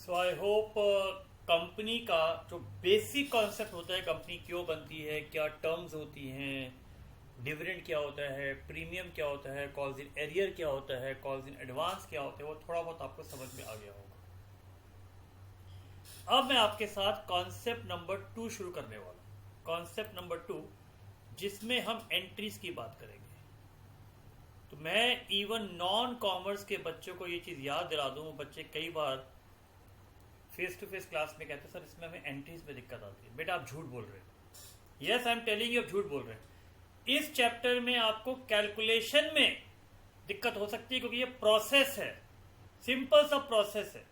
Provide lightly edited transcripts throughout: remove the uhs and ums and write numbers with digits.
So I hope company का जो basic concept होता है, कंपनी क्यों बनती है, क्या टर्म्स होती हैं, डिविडेंड क्या होता है, प्रीमियम क्या होता है, कॉल्स इन एरियर क्या होता है, कॉल्स इन एडवांस क्या होता है, वो थोड़ा बहुत आपको समझ में आ गया होगा। अब मैं आपके साथ कॉन्सेप्ट नंबर 2 शुरू करने वाला हूँ। कॉन्सेप्ट नंबर 2 जिसमें हम एंट्रीज की बात करेंगे। तो मैं इवन नॉन कॉमर्स के बच्चों को ये चीज़ याद दिला दूँ। बच्चे कई बार फेस टू फेस क्लास में कहते हैं सर इसमें हमें एंट्रीज में दिक्कत आती है। बेटा आप झूठ बोल रहे हो। Yes I am telling you, आप झूठ बोल रहे हैं। इस चैप्टर में आपको कैलकुलेशन में दिक्कत हो सकती है, क्योंकि ये प्रोसेस है, सिंपल सा प्रोसेस है।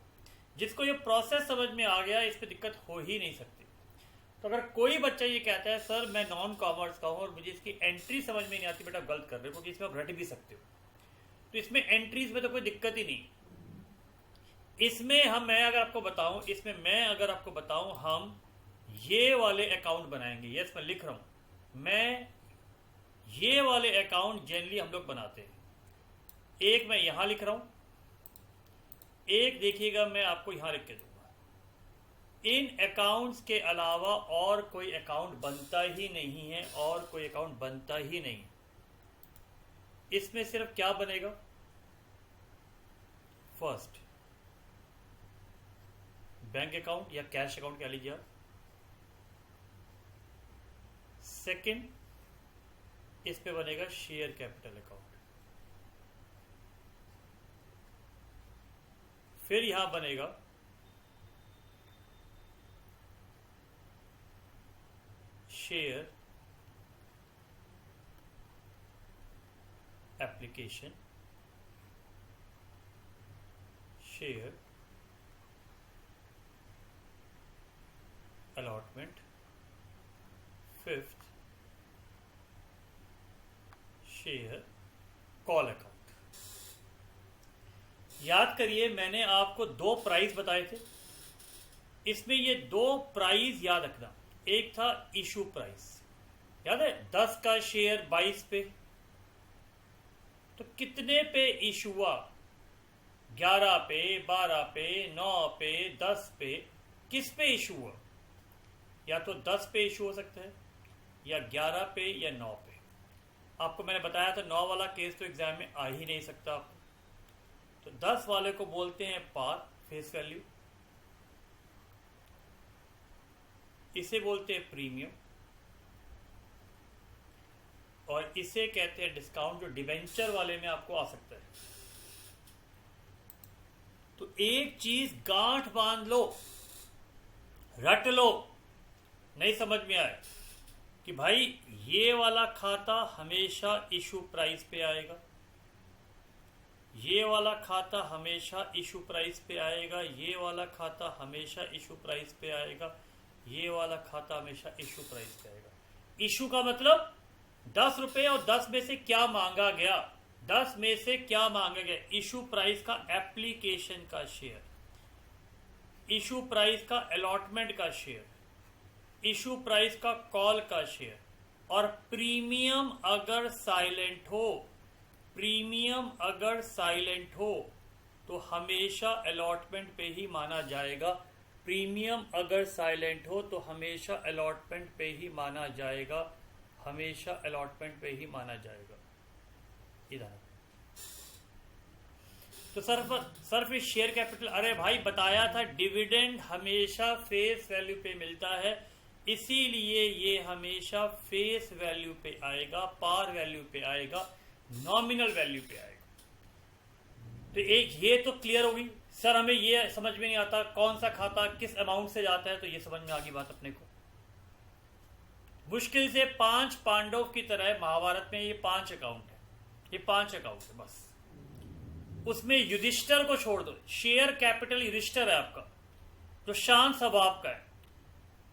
जिसको ये प्रोसेस समझ में आ गया, इस पर दिक्कत हो ही नहीं सकती। तो अगर कोई बच्चा ये कहता है सर मैं नॉन कॉमर्स का हूँ और मुझे इसकी एंट्री समझ में नहीं आती, बेटा गलत कर रहे हो, क्योंकि इसमें आप रट भी सकते हो। तो इसमें एंट्रीज में तो कोई दिक्कत ही नहीं। इसमें मैं अगर आपको बताऊं हम ये वाले अकाउंट बनाएंगे। यस मैं लिख रहा हूं, मैं ये वाले अकाउंट जनरली हम लोग बनाते हैं। एक मैं यहां लिख रहा हूं, एक देखिएगा मैं आपको यहां लिख के दूंगा। इन अकाउंट्स के अलावा और कोई अकाउंट बनता ही नहीं है, और कोई अकाउंट बनता ही नहीं। इसमें सिर्फ क्या बनेगा, फर्स्ट बैंक अकाउंट या कैश अकाउंट कह लीजिए आप। सेकंड इस पे बनेगा शेयर कैपिटल अकाउंट। फिर यहां बनेगा share application, share allotment, fifth share call account. याद करिए मैंने आपको 2 प्राइस बताए थे। इसमें ये 2 प्राइस याद रखना। एक था इशू प्राइस, याद है 10 का शेयर 22 पे, तो कितने पे इशू हुआ, 11 पे, 12 पे, 9 पे, 10 पे, किस पे इशू हुआ। या तो 10 पे इशू हो सकता है, या 11 पे, या 9 पे। आपको मैंने बताया था 9 वाला केस तो एग्जाम में आ ही नहीं सकता आपको। तो 10 वाले को बोलते हैं पार, फेस वैल्यू। इसे बोलते हैं प्रीमियम, और इसे कहते हैं डिस्काउंट, जो डिवेंचर वाले में आपको आ सकता है। तो एक चीज गांठ बांध लो, रट लो, नहीं समझ में आए कि भाई ये वाला खाता हमेशा इशू प्राइस पे आएगा, ये वाला खाता हमेशा इशू प्राइस पे आएगा, ये वाला खाता हमेशा इशू प्राइस पे आएगा, ये वाला खाता हमेशा इशू प्राइस पे आएगा। इशू का मतलब 10 रुपए और 10 में से क्या मांगा गया, 10 में से क्या मांगा गया। इशू प्राइस का एप्लीकेशन का शेयर, इशू प्राइस का अलॉटमेंट का शेयर, इशू प्राइस का कॉल का शेयर। और प्रीमियम अगर साइलेंट हो, प्रीमियम अगर साइलेंट हो तो हमेशा अलॉटमेंट पे ही माना जाएगा। प्रीमियम अगर साइलेंट हो तो हमेशा अलॉटमेंट पे ही माना जाएगा, हमेशा अलॉटमेंट पे ही माना जाएगा। इधर तो सिर्फ शेयर कैपिटल, अरे भाई बताया था डिविडेंड हमेशा फेस वैल्यू पे मिलता है, इसीलिए ये हमेशा फेस वैल्यू पे आएगा, पार वैल्यू पे आएगा, नॉमिनल वैल्यू पे आएगा। तो एक ये तो क्लियर होगी। सर हमें ये समझ में नहीं आता कौन सा खाता किस अमाउंट से जाता है, तो ये समझ में आ गई बात अपने को। मुश्किल से 5 पांडव की तरह महाभारत में ये 5 अकाउंट है, ये 5 अकाउंट है बस। उसमें युधिष्ठिर को छोड़ दो, शेयर कैपिटल युधिष्ठिर है आपका, जो शांत स्वभाव का है,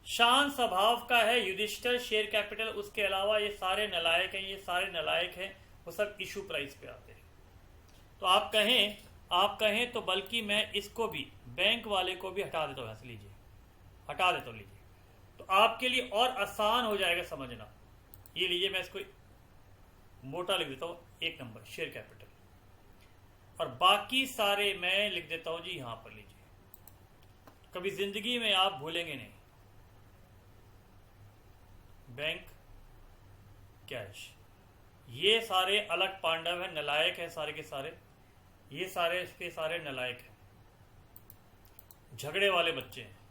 शांत स्वभाव का है युधिष्ठिर शेयर कैपिटल। उसके अलावा ये सारे नलायक हैं, ये सारे नलायक हैं, वो सब इशू प्राइस पे आते हैं। तो आप कहें तो बल्कि मैं इसको भी, बैंक वाले को भी हटा देता हूं, यहां से लीजिए, हटा देता हूं, लीजिए, तो आपके लिए और आसान हो जाएगा समझना। ये लीजिए, मैं इसको मोटा लिख देता हूं, 1 नंबर शेयर कैपिटल, और बाकी सारे मैं लिख देता हूं जी यहां पर, लीजिए कभी जिंदगी में आप भूलेंगे नहीं। बैंक, कैश, ये सारे अलग पांडव हैं, नलायक हैं सारे के सारे, ये सारे के सारे नलायक हैं, झगड़े वाले बच्चे हैं।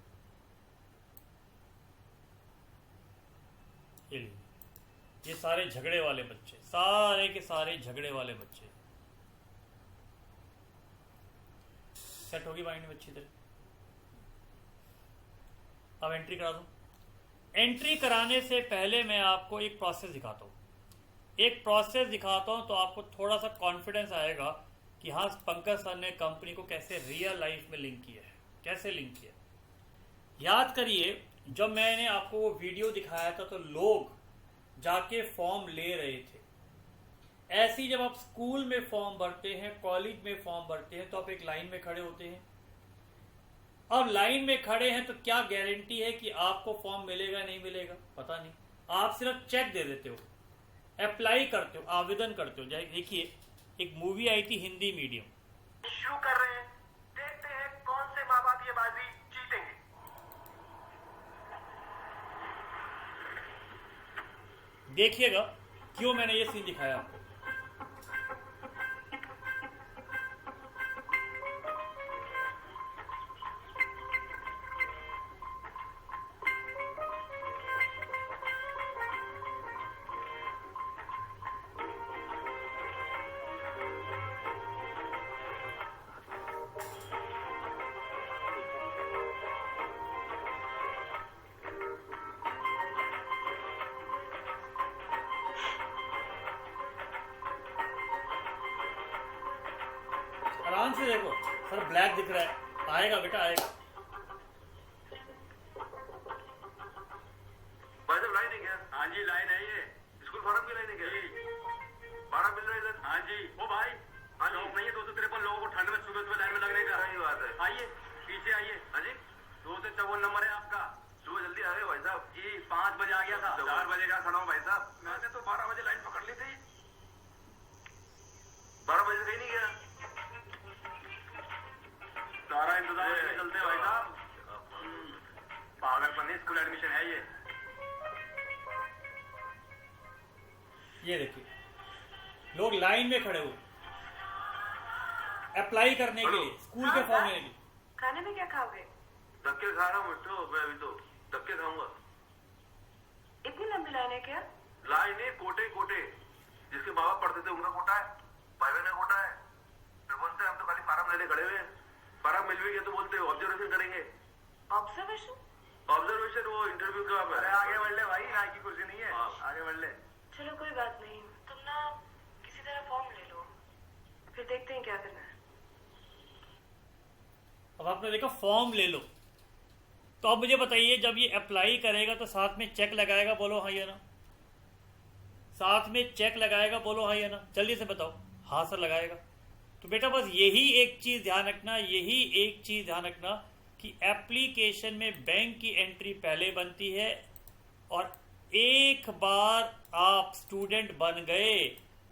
ये सारे झगड़े वाले बच्चे, सारे के सारे झगड़े वाले बच्चे। सेट होगी माइंड में अच्छी तरह। अब एंट्री करा दो। एंट्री कराने से पहले मैं आपको एक प्रोसेस दिखाता हूँ। एक प्रोसेस दिखाता हूँ तो आपको थोड़ा सा कॉन्फिडेंस आएगा कि हाँ, पंकज सर ने कंपनी को कैसे रियल लाइफ में लिंक किया है, कैसे लिंक किया। याद करिए, जब मैंने आपको वो वीडियो दिखाया था तो लोग जाके फॉर्म ले रहे थे। ऐसे ही जब आप स्कूल में फॉर्म भरते हैं, कॉलेज में फॉर्म भरते हैं, तो आप एक लाइन में खड़े होते हैं। अब लाइन में खड़े हैं तो क्या गारंटी है कि आपको फॉर्म मिलेगा नहीं मिलेगा, पता नहीं। आप सिर्फ चेक दे देते हो, अप्लाई करते हो, आवेदन करते हो। देखिए, एक मूवी आई थी हिंदी मीडियम। शुरू कर रहे हैं, देखते हैं कौन से माँ बाप ये बाजी जीतेंगे। देखिएगा क्यों मैंने ये सीन दिखाया आपको। आराम से देखो सर, ब्लैक दिख रहा है, आएगा बेटा आएगा। भाई साहब लाइन है क्या? हाँ जी लाइन है, ये स्कूल फॉर्म की लाइन है क्या? 12 मिल रहा है इधर। हाँ जी। ओ भाई, हाँ लोग नहीं है 253 लोगों को ठंड में सुबह सुबह लाइन में लगने का। सही बात है। आइए पीछे आइए। हाँ जी, 254 नंबर है आपका। सुबह जल्दी आ गए भाई साहब जी। 5 बजे आ गया था, 4 बजे का खड़ा हूँ भाई साहब। मैंने तो 12 बजे लाइन पकड़ ली थी, 12 बजे कहीं नहीं गया। सारा इंतजाम लेके चलते हैं भाई साहब। पागलपन्नी स्कूल एडमिशन है ये देखिए, लोग लाइन में खड़े हुए अप्लाई करने के लिए, स्कूल के फॉर्म लेने के लिए। खाने में क्या खाओगे? धक्के खा रहा हूँ मिट्टू, मैं अभी तो धक्के खाऊंगा। इतनी लंबी लाइन है क्या? लाइन है, कोटे कोटे। जिसके माँ बाप पढ़ते थे उनका कोटा है, भाई बहन का कोटा है। फिर बोलते हैं हम तो खाली फार्म लेने खड़े हुए हैं। फार्म मिल भी गया तो बोलते हैं ऑब्जर्वेशन करेंगे। ऑब्जर्वेशन? ऑब्जर्वेशन वो इंटरव्यू का। अरे आगे बढ़ ले भाई, ना की कुर्सी नहीं है। आगे बढ़ ले। चलो कोई बात नहीं, तुम ना किसी तरह फॉर्म ले लो, फिर देखते हैं क्या करना है। अब आपने देखा फॉर्म ले लो, तो अब मुझे बताइए, जब ये अप्लाई करेगा तो साथ में चेक लगाएगा, बोलो हाँ या ना। साथ में चेक लगाएगा, बोलो हाँ या ना, जल्दी से बताओ। हाँ सर लगाएगा। तो बेटा बस यही एक चीज ध्यान रखना, यही एक चीज ध्यान रखना कि एप्लीकेशन में बैंक की एंट्री पहले बनती है, और एक बार आप स्टूडेंट बन गए,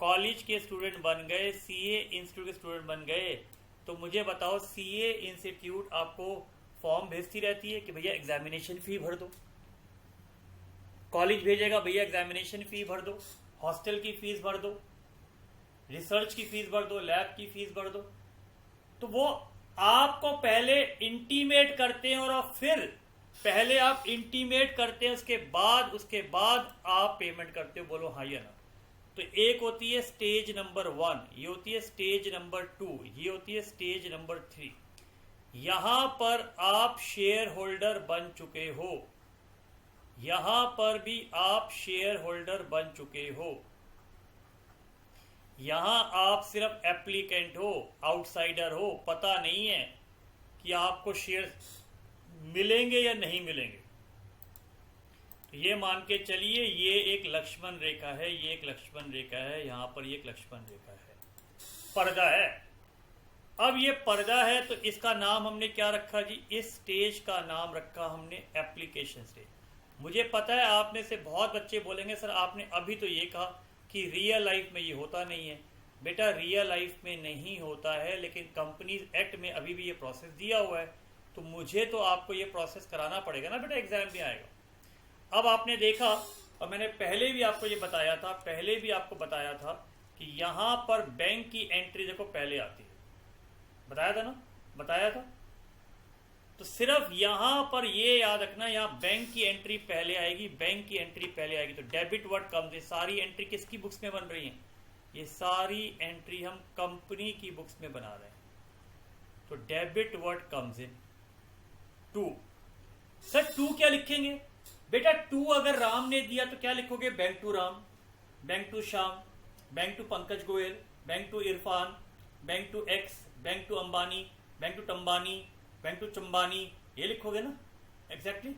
कॉलेज के स्टूडेंट बन गए, सीए इंस्टीट्यूट के स्टूडेंट बन गए, तो मुझे बताओ, सीए इंस्टीट्यूट आपको फॉर्म भेजती रहती है कि भैया एग्जामिनेशन फी भर दो। कॉलेज भेजेगा, भैया एग्जामिनेशन फी भर दो, हॉस्टल की फीस भर दो, रिसर्च की फीस भर दो, लैब की फीस भर दो। तो वो आपको पहले इंटीमेट करते हैं, और फिर पहले आप इंटीमेट करते हैं, उसके बाद आप पेमेंट करते हो, बोलो हाँ या ना। तो एक होती है स्टेज नंबर 1, ये होती है स्टेज नंबर 2, ये होती है स्टेज नंबर 3। यहां पर आप शेयर होल्डर बन चुके हो, यहां पर भी आप शेयर होल्डर बन चुके हो। यहां आप सिर्फ एप्लीकेंट हो, आउटसाइडर हो, पता नहीं है कि आपको शेयर मिलेंगे या नहीं मिलेंगे। तो ये मान के चलिए, ये एक लक्ष्मण रेखा है, ये एक लक्ष्मण रेखा है, यहां पर ये एक लक्ष्मण रेखा है, पर्दा है। अब ये पर्दा है तो इसका नाम हमने क्या रखा जी? इस स्टेज का नाम रखा हमने एप्लीकेशन स्टेज। मुझे पता है आप में से बहुत बच्चे बोलेंगे सर आपने अभी तो ये कहा कि रियल लाइफ में ये होता नहीं है। बेटा रियल लाइफ में नहीं होता है, लेकिन कंपनीज एक्ट में अभी भी ये प्रोसेस दिया हुआ है तो मुझे तो आपको ये प्रोसेस कराना पड़ेगा ना बेटा, एग्जाम में आएगा। अब आपने देखा, और मैंने पहले भी आपको ये बताया था, कि यहां पर बैंक की एंट्री देखो पहले आती है, बताया था ना, बताया था। तो सिर्फ यहां पर ये याद रखना, यहां बैंक की एंट्री पहले आएगी, बैंक की एंट्री पहले आएगी। तो डेबिट वर्ड कम्स इन, सारी एंट्री किसकी बुक्स में बन रही है? ये सारी एंट्री हम कंपनी की बुक्स में बना रहे हैं। तो debit word comes in to. Sir to क्या लिखेंगे बेटा? टू अगर राम ने दिया तो क्या लिखोगे? Bank to Ram, bank to Shyam, bank to Pankaj Goyal, bank to Irfan, bank to X, bank to Ambani, bank to Tambani, bank to Chambani, ये लिखोगे ना एग्जैक्टली।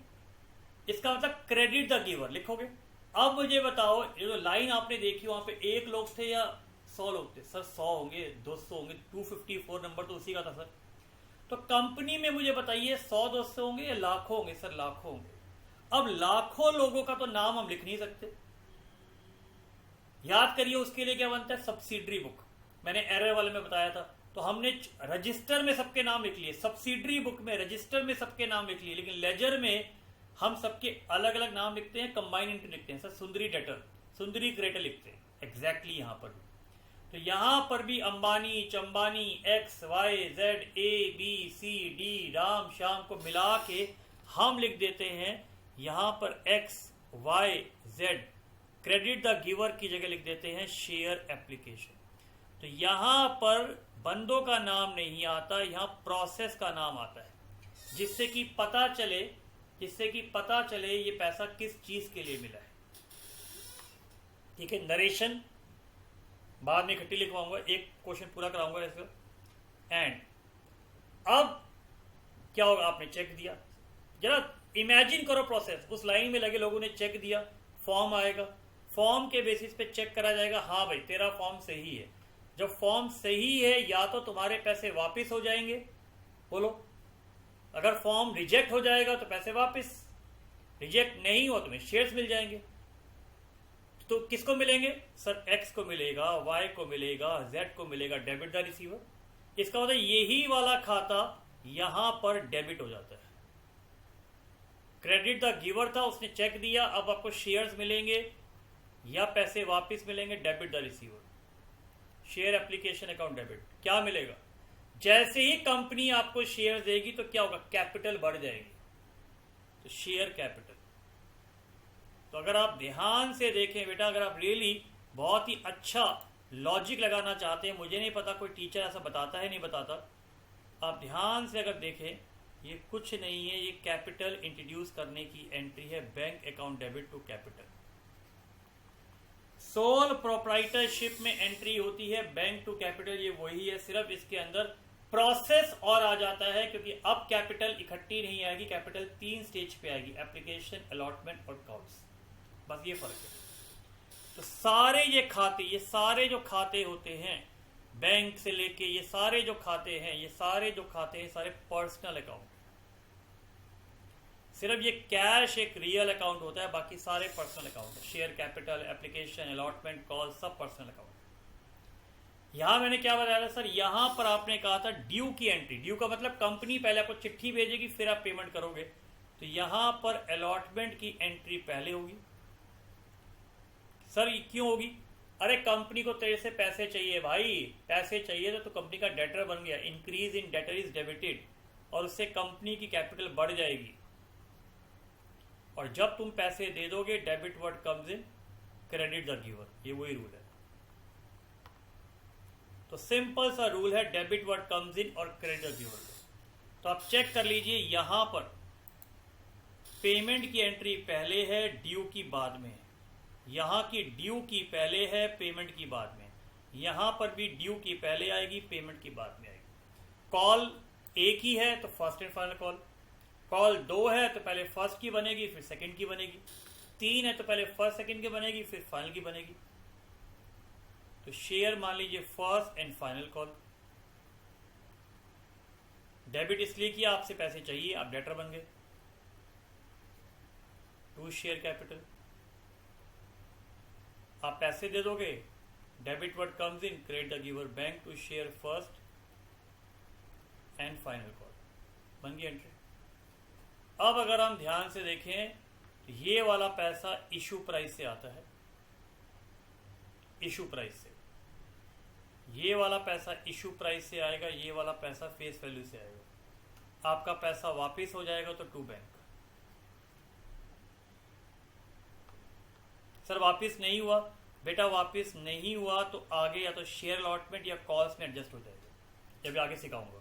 इसका मतलब क्रेडिट द गिवर लिखोगे। अब मुझे बताओ, ये जो लाइन आपने देखी वहां पे 1 लोग थे या 100 लोग थे? सर 100 होंगे, 200 होंगे, 254 नंबर तो उसी का था सर। तो कंपनी में मुझे बताइए 100-200 होंगे या लाखों होंगे? सर लाखों होंगे। अब लाखों लोगों का तो नाम हम लिख नहीं सकते। याद करिए उसके लिए क्या बनता है? Subsidiary book. मैंने एरर वाले में बताया था। तो हमने रजिस्टर में सबके नाम लिख लिए, सब्सिडरी बुक में रजिस्टर में सबके नाम लिख लिए, लेकिन लेजर में हम सबके अलग अलग नाम लिखते हैं, कंबाइन एंट्री लिखते हैं। सर सुंदरी डेटर, सुंदरी क्रेडिटर लिखते हैं एग्जैक्टली यहां पर भी। तो यहां पर भी Ambani, Chambani, X, Y, Z, A, B, C, D, Ram, Shyam को मिला के हम लिख देते हैं यहां पर X, Y, Z. Credit the giver की जगह लिख देते हैं शेयर एप्लीकेशन। तो यहां पर बंदों का नाम नहीं आता, यहां प्रोसेस का नाम आता है, जिससे कि पता चले ये पैसा किस चीज के लिए मिला है। ठीक है, नरेशन बाद में इकट्ठी लिखवाऊंगा, एक क्वेश्चन पूरा कराऊंगा इसका। एंड अब क्या होगा? आपने चेक दिया, जरा इमेजिन करो प्रोसेस। उस लाइन में लगे लोगों ने चेक दिया, फॉर्म आएगा, फॉर्म के बेसिस पे चेक करा जाएगा, हाँ भाई तेरा फॉर्म सही है। जब फॉर्म सही है, या तो तुम्हारे पैसे वापस हो जाएंगे, बोलो। अगर फॉर्म रिजेक्ट हो जाएगा तो पैसे वापस, रिजेक्ट नहीं हो तुम्हें शेयर्स मिल जाएंगे। तो किसको मिलेंगे? सर एक्स को मिलेगा, वाई को मिलेगा, जेड को मिलेगा, डेबिट द रिसीवर। इसका मतलब यही वाला खाता यहां पर डेबिट हो जाता है। क्रेडिट द गिवर था, उसने चेक दिया, अब आपको शेयर्स मिलेंगे या पैसे वापस मिलेंगे, debit the receiver. Share application account debit. क्या मिलेगा? जैसे ही कंपनी आपको शेयर देगी तो क्या होगा? कैपिटल बढ़ जाएगी, तो शेयर कैपिटल। तो अगर आप ध्यान से देखें बेटा, अगर आप रियली बहुत ही अच्छा लॉजिक लगाना चाहते हैं, मुझे नहीं पता कोई टीचर ऐसा बताता है नहीं बताता, आप ध्यान से अगर देखें, ये कुछ नहीं है, ये कैपिटल इंट्रोड्यूस करने की एंट्री है, bank account debit to capital. Sole proprietorship में एंट्री होती है बैंक टू कैपिटल, ये वही है, सिर्फ इसके अंदर प्रोसेस और आ जाता है, क्योंकि अब कैपिटल इकट्ठी नहीं आएगी, कैपिटल 3 स्टेज पे आएगी, एप्लीकेशन, अलॉटमेंट और कॉल्स। बस ये फर्क है। तो सारे ये खाते, ये सारे जो खाते होते हैं बैंक से लेके, ये सारे जो खाते हैं, सारे पर्सनल अकाउंट। सिर्फ ये कैश एक रियल अकाउंट होता है, बाकी सारे पर्सनल अकाउंट है। Share capital, application, allotment, call, सब पर्सनल अकाउंट। यहां मैंने क्या बताया था सर? यहां पर आपने कहा था ड्यू की एंट्री। ड्यू का मतलब कंपनी पहले आपको चिट्ठी भेजेगी, फिर आप पेमेंट करोगे। तो यहां पर अलॉटमेंट की एंट्री पहले होगी। सर ये क्यों होगी? अरे कंपनी को तेरे से पैसे चाहिए भाई, पैसे चाहिए तो कंपनी का डेटर बन गया, increase in debtor is debited, और उससे कंपनी की कैपिटल बढ़ जाएगी। और जब तुम पैसे दे दोगे, debit word comes in, credit the giver, ये वही रूल है। तो सिंपल सा रूल है, डेबिट वर्ड कम्स इन और क्रेडिट द गिवर। तो आप चेक कर लीजिए, यहां पर पेमेंट की एंट्री पहले है, ड्यू की बाद में है। यहां की ड्यू की पहले है, पेमेंट की बाद में। यहां पर भी ड्यू की पहले आएगी, पेमेंट की बाद में आएगी। कॉल एक ही है तो first and final call. Call 2 है तो पहले फर्स्ट की बनेगी, फिर सेकंड की बनेगी। 3 है तो पहले फर्स्ट सेकंड की बनेगी, फिर फाइनल की बनेगी। तो शेयर मान लीजिए first and final call. Debit इसलिए किया आपसे पैसे चाहिए, आप डेटर बन गए, टू शेयर कैपिटल। आप पैसे दे दोगे, debit word comes in, credit the giver bank to share first and final call. बन गई एंट्री। अब अगर हम ध्यान से देखें तो ये वाला पैसा इशू प्राइस से आता है, इशू प्राइस से। ये वाला पैसा इशू प्राइस से आएगा, ये वाला पैसा फेस वैल्यू से आएगा। आपका पैसा वापस हो जाएगा तो टू बैंक। सर वापस नहीं हुआ, बेटा वापस नहीं हुआ तो आगे या तो शेयर अलॉटमेंट या कॉल्स में एडजस्ट हो जाएगा, जब आगे सिखाऊंगा।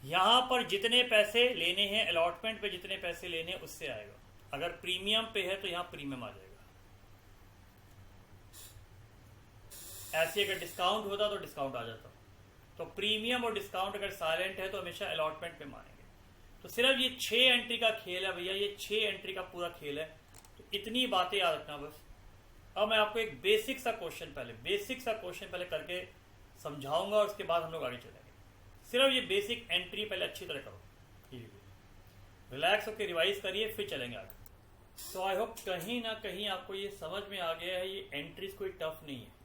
यहां पर जितने पैसे लेने हैं, अलॉटमेंट पे जितने पैसे लेने हैं उससे आएगा। अगर प्रीमियम पे है तो यहां प्रीमियम आ जाएगा। ऐसे अगर डिस्काउंट होता तो डिस्काउंट आ जाता। तो प्रीमियम और डिस्काउंट अगर साइलेंट है तो हमेशा अलॉटमेंट पे मानेंगे। तो सिर्फ ये 6 एंट्री का खेल है भैया, ये 6 एंट्री का पूरा खेल है। तो इतनी बातें याद रखना बस। अब मैं आपको एक बेसिक सा क्वेश्चन पहले करके समझाऊंगा और उसके बाद हम लोग आगे चलेंगे। सिर्फ ये बेसिक एंट्री पहले अच्छी तरह करो, रिलैक्स होकर रिवाइज करिए, फिर चलेंगे आगे। तो आई होप कहीं ना कहीं आपको ये समझ में आ गया है, ये एंट्रीज कोई टफ नहीं है।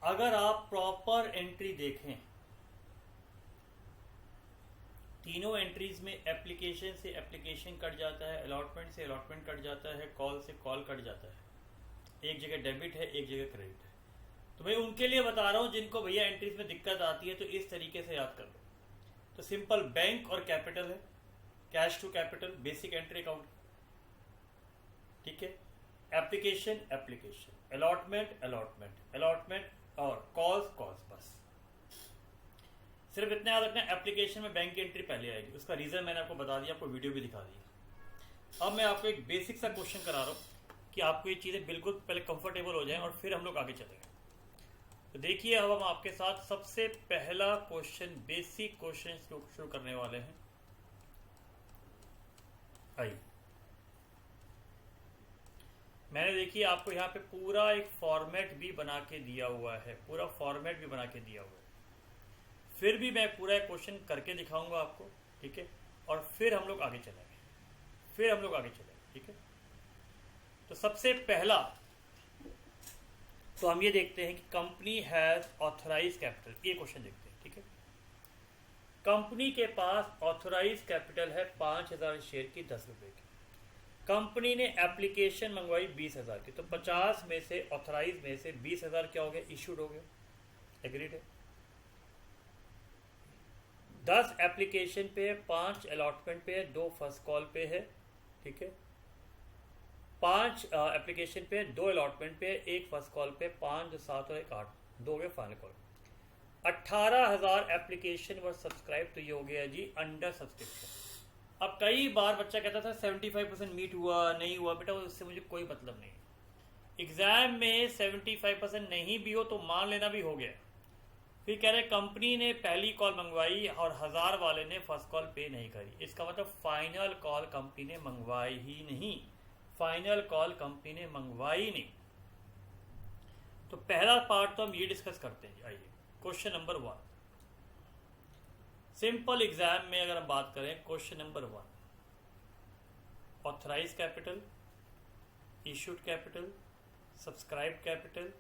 अगर आप प्रॉपर एंट्री देखें, तीनों एंट्रीज में एप्लीकेशन से एप्लीकेशन कट जाता है, अलॉटमेंट से अलॉटमेंट कट जाता है, कॉल से कॉल कट जाता है। एक जगह डेबिट है, एक जगह क्रेडिट है। तो मैं उनके लिए बता रहा हूं जिनको भैया एंट्रीज में दिक्कत आती है, तो इस तरीके से याद कर लो। तो सिंपल बैंक और कैपिटल है, cash to capital, basic entry account, ठीक है। Application application, allotment allotment allotment और कॉल्स कॉल्स, बस सिर्फ इतना याद रखना। एप्लीकेशन में बैंक की एंट्री पहले आएगी, उसका रीजन मैंने आपको बता दिया, आपको वीडियो भी दिखा दिया। अब मैं आपको एक बेसिक सा क्वेश्चन करा रहा हूं कि आपको ये चीजें बिल्कुल पहले कंफर्टेबल हो जाएं और फिर हम लोग आगे चलेंगे। तो देखिए अब हम आपके साथ सबसे पहला क्वेश्चन, बेसिक क्वेश्चन शुरू करने वाले हैं। आइए, मैंने देखिए आपको यहाँ पे पूरा एक फॉर्मेट भी बना के दिया हुआ है, पूरा फॉर्मेट भी बना के दिया हुआ है। फिर भी मैं पूरा क्वेश्चन करके दिखाऊंगा आपको, ठीक है, और फिर हम लोग आगे चलेंगे, ठीक है। तो सबसे पहला तो हम ये देखते हैं कि कंपनी हैज ऑथराइज कैपिटल, ये क्वेश्चन देखते हैं, ठीक है। कंपनी के पास ऑथराइज कैपिटल है 5000 शेयर की, 10 रुपए की। कंपनी ने एप्लीकेशन मंगवाई 20,000 की, तो 50 में से ऑथराइज में से 20,000 क्या हो गया, इशूड हो गया, एग्रीड है। 10 एप्लीकेशन पे है, 5 अलॉटमेंट पे है, 2 फर्स्ट कॉल पे है, ठीक है। 5 एप्लीकेशन पे, 2 अलॉटमेंट पे, 1 फर्स्ट कॉल पे, 5 जो 7 और 1 8, 2 हो गए फाइनल कॉल। 18,000 एप्लीकेशन वर सब्सक्राइब, तो ये हो गया जी अंडर सब्सक्रिप्शन। अब कई बार बच्चा कहता था 75% मीट हुआ नहीं हुआ, बेटा उससे मुझे कोई मतलब नहीं। एग्जाम में 75% नहीं भी हो तो मान लेना भी हो गया। फिर कह रहे कंपनी ने पहली कॉल मंगवाई और 1000 वाले ने फर्स्ट कॉल पे नहीं करी, इसका मतलब फाइनल कॉल कंपनी ने मंगवाई ही नहीं, फाइनल कॉल कंपनी ने मंगवाई नहीं। तो पहला पार्ट तो हम ये डिस्कस करते हैं। आइए क्वेश्चन नंबर 1, सिंपल एग्जाम में अगर हम बात करें, question number 1, authorize capital, issued capital, subscribe capital,